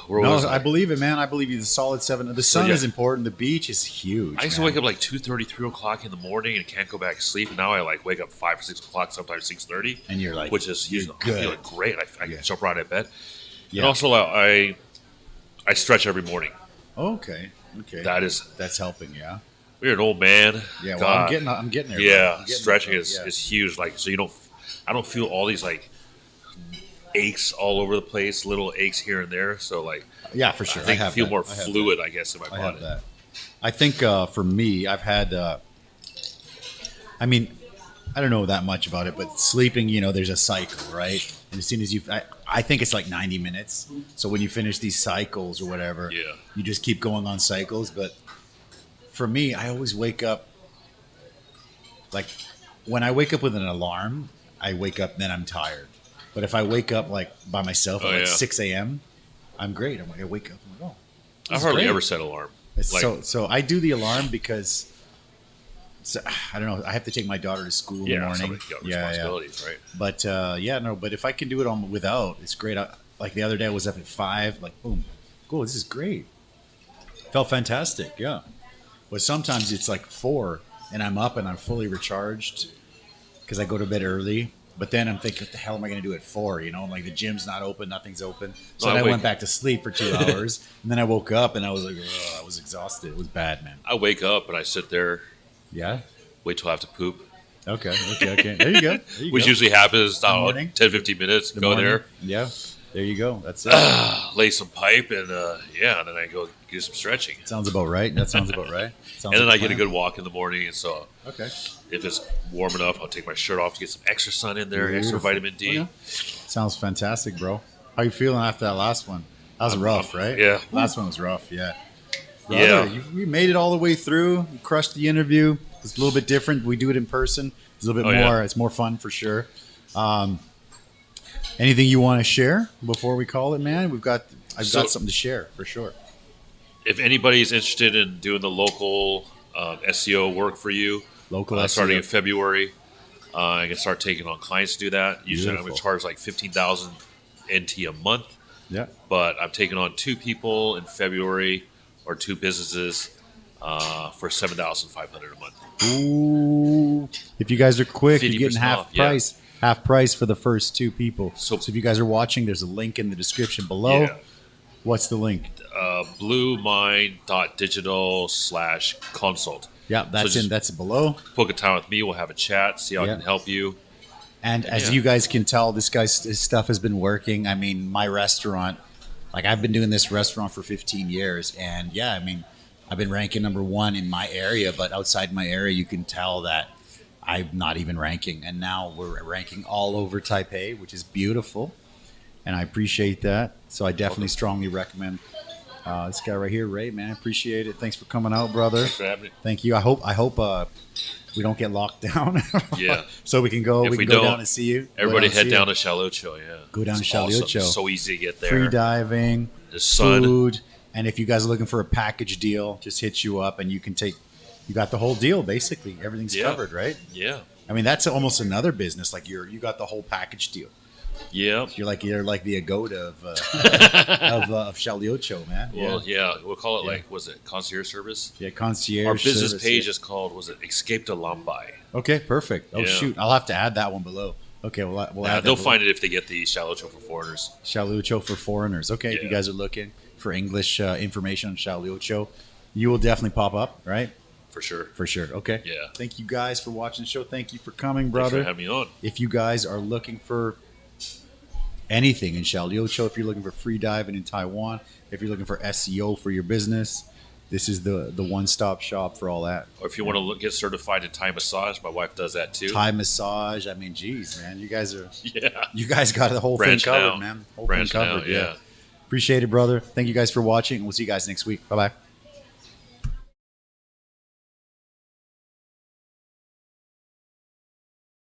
Speaker 2: Where
Speaker 1: No,
Speaker 2: was
Speaker 1: I believe it, man. I believe you. The solid 7. The sun
Speaker 2: yeah.
Speaker 1: is important. The beach is huge.
Speaker 2: I used to
Speaker 1: man.
Speaker 2: wake up like 2:30, 3 o'clock in the morning and can't go back to sleep. And now I like wake up 5 or 6 o'clock, sometimes 6:30.
Speaker 1: And you're like,
Speaker 2: which is
Speaker 1: you're
Speaker 2: I feel
Speaker 1: good.
Speaker 2: great. I
Speaker 1: Yeah.
Speaker 2: jump right out of bed.
Speaker 1: Yeah.
Speaker 2: And also I stretch every morning.
Speaker 1: Okay. That's helping. Yeah.
Speaker 2: You're an old man.
Speaker 1: Yeah. Well,
Speaker 2: God.
Speaker 1: I'm getting there. bro.
Speaker 2: Yeah,
Speaker 1: I'm getting
Speaker 2: stretching
Speaker 1: there,
Speaker 2: is,
Speaker 1: bro. Yeah.
Speaker 2: is huge. Like, so I don't feel all these like aches all over the place, little aches here and there. So like,
Speaker 1: Yeah, for sure.
Speaker 2: I think I
Speaker 1: have
Speaker 2: feel
Speaker 1: that.
Speaker 2: more
Speaker 1: I have
Speaker 2: fluid, I guess, in my
Speaker 1: I
Speaker 2: body.
Speaker 1: have that. I think for me, I've had. I mean, I don't know that much about it, but sleeping, there's a cycle, right? And as soon as I think it's like 90 minutes. So when you finish these cycles or whatever,
Speaker 2: Yeah.
Speaker 1: you just keep going on cycles. But for me, I always wake up. Like when I wake up with an alarm, I wake up, then I'm tired. But if I wake up like by myself at like 6 a.m., I'm great. I wake up and I'm like, oh.
Speaker 2: I hardly ever set alarm. Like,
Speaker 1: So I do the alarm because I don't know. I have to take my daughter to school in the morning.
Speaker 2: somebody's got responsibilities, right?
Speaker 1: But but if I can do it on without, it's great. Like the other day, I was up at 5. Like boom, cool. This is great. Felt fantastic. Yeah. But sometimes it's like 4, and I'm up and I'm fully recharged because I go to bed early. But then I'm thinking, what the hell am I going to do at 4? Like the gym's not open, nothing's open. So then I went back to sleep for 2 hours, and then I woke up and I was like, ugh, I was exhausted. It was bad, man.
Speaker 2: I wake up and I sit there,
Speaker 1: Yeah.
Speaker 2: wait till I have to poop,
Speaker 1: Okay. There you go.
Speaker 2: which usually happens, I don't know,
Speaker 1: morning.
Speaker 2: 10, 15 minutes,
Speaker 1: The
Speaker 2: go
Speaker 1: morning.
Speaker 2: there,
Speaker 1: Yeah. There you go. That's it.
Speaker 2: lay some pipe, and and then I go get some stretching.
Speaker 1: Sounds about right. That sounds about right. Sounds
Speaker 2: And then
Speaker 1: like
Speaker 2: I get a
Speaker 1: plan.
Speaker 2: good walk in the morning, and so
Speaker 1: Okay.
Speaker 2: if it's warm enough, I'll take my shirt off to get some extra sun in there, extra
Speaker 1: Beautiful.
Speaker 2: vitamin D.
Speaker 1: Oh, yeah. Sounds fantastic, bro. How you feeling after that last one? That was rough, right?
Speaker 2: yeah.
Speaker 1: Last one was rough. Yeah.
Speaker 2: Yeah.
Speaker 1: You made it all the way through. You crushed the interview. It's a little bit different. We do it in person. It's a little bit
Speaker 2: Oh,
Speaker 1: more.
Speaker 2: yeah.
Speaker 1: It's more fun for sure. Anything you want to share before we call it, man? I've got something to share for sure.
Speaker 2: If anybody's interested in doing the local SEO work for you,
Speaker 1: Local SEO.
Speaker 2: starting in February, I can start taking on clients to do that. Usually I'm going
Speaker 1: Beautiful.
Speaker 2: to charge like 15,000 NT a month,
Speaker 1: Yeah.
Speaker 2: but I'm taking on 2 people in February or 2 businesses. for $7,500 a month.
Speaker 1: Ooh. If you guys are quick, you're getting
Speaker 2: 50%
Speaker 1: half
Speaker 2: off, yeah.
Speaker 1: price. Half price for the first 2 people.
Speaker 2: So-
Speaker 1: So if you guys are watching, there's a link in the description below.
Speaker 2: Yeah.
Speaker 1: What's the link?
Speaker 2: bluemind.digital/consult.
Speaker 1: Yeah, that's below.
Speaker 2: Book a time with me. We'll have a chat. See how I
Speaker 1: Yeah.
Speaker 2: can help you.
Speaker 1: And as
Speaker 2: Yeah.
Speaker 1: you guys can tell, his stuff has been working. I mean, my restaurant, like I've been doing this restaurant for 15 years, and yeah, I mean, I've been ranking number 1 in my area, but outside my area, you can tell that I'm not even ranking. And now we're ranking all over Taipei, which is beautiful, and I appreciate that. So I definitely strongly recommend this guy right here, Ray. Man, I appreciate it. Thanks for coming out, brother.
Speaker 2: Thanks for having me.
Speaker 1: Thank you. I hope we don't get locked down.
Speaker 2: Yeah.
Speaker 1: So we can go.
Speaker 2: If
Speaker 1: We
Speaker 2: we
Speaker 1: can go
Speaker 2: don't,
Speaker 1: down and see you.
Speaker 2: Everybody
Speaker 1: Go
Speaker 2: head
Speaker 1: see
Speaker 2: down
Speaker 1: you.
Speaker 2: to Shaolin. Yeah.
Speaker 1: Go down to
Speaker 2: It's
Speaker 1: Shaolin.
Speaker 2: awesome. It's so easy to get there.
Speaker 1: Free diving,
Speaker 2: The sun.
Speaker 1: food, and if you guys are looking for a package deal, just hit you up and you can take. You got the whole deal basically. Everything's
Speaker 2: Yeah.
Speaker 1: covered, right?
Speaker 2: Yeah.
Speaker 1: I mean, that's almost another business. Like you got the whole package deal.
Speaker 2: Yeah.
Speaker 1: You're like the Agoda of Shaolin, man.
Speaker 2: Well,
Speaker 1: yeah.
Speaker 2: yeah. We'll call it
Speaker 1: Yeah.
Speaker 2: like, was it concierge service?
Speaker 1: Yeah, concierge.
Speaker 2: Our business
Speaker 1: service,
Speaker 2: page
Speaker 1: yeah.
Speaker 2: is called, was it Escape to Lambai?
Speaker 1: Okay, perfect. Oh
Speaker 2: Yeah.
Speaker 1: shoot, I'll have to add that one below. Okay, we'll
Speaker 2: Yeah,
Speaker 1: add that
Speaker 2: they'll
Speaker 1: below.
Speaker 2: find it if they get the Shaolin for foreigners.
Speaker 1: Shaolin for foreigners. Okay, if you
Speaker 2: Yeah.
Speaker 1: guys are looking for English information on Shaolin, you will definitely pop up, right?
Speaker 2: For sure.
Speaker 1: For sure. Okay.
Speaker 2: Yeah.
Speaker 1: Thank you guys for watching the show. Thank you for coming,
Speaker 2: Thanks for
Speaker 1: brother.
Speaker 2: having me on.
Speaker 1: If you guys are looking for anything in Shaolin, if you're looking for free diving in Taiwan, if you're looking for SEO for your business, this is the one-stop shop for all that.
Speaker 2: Or if you want to get certified in Thai massage, my wife does that too.
Speaker 1: Thai massage. I mean, geez, man, you guys
Speaker 2: Yeah.
Speaker 1: got the whole
Speaker 2: Branching
Speaker 1: thing covered,
Speaker 2: out.
Speaker 1: man. Whole
Speaker 2: Branching
Speaker 1: thing covered.
Speaker 2: out, yeah.
Speaker 1: Appreciate it, brother. Thank you guys for watching. We'll see you guys next week. Bye bye.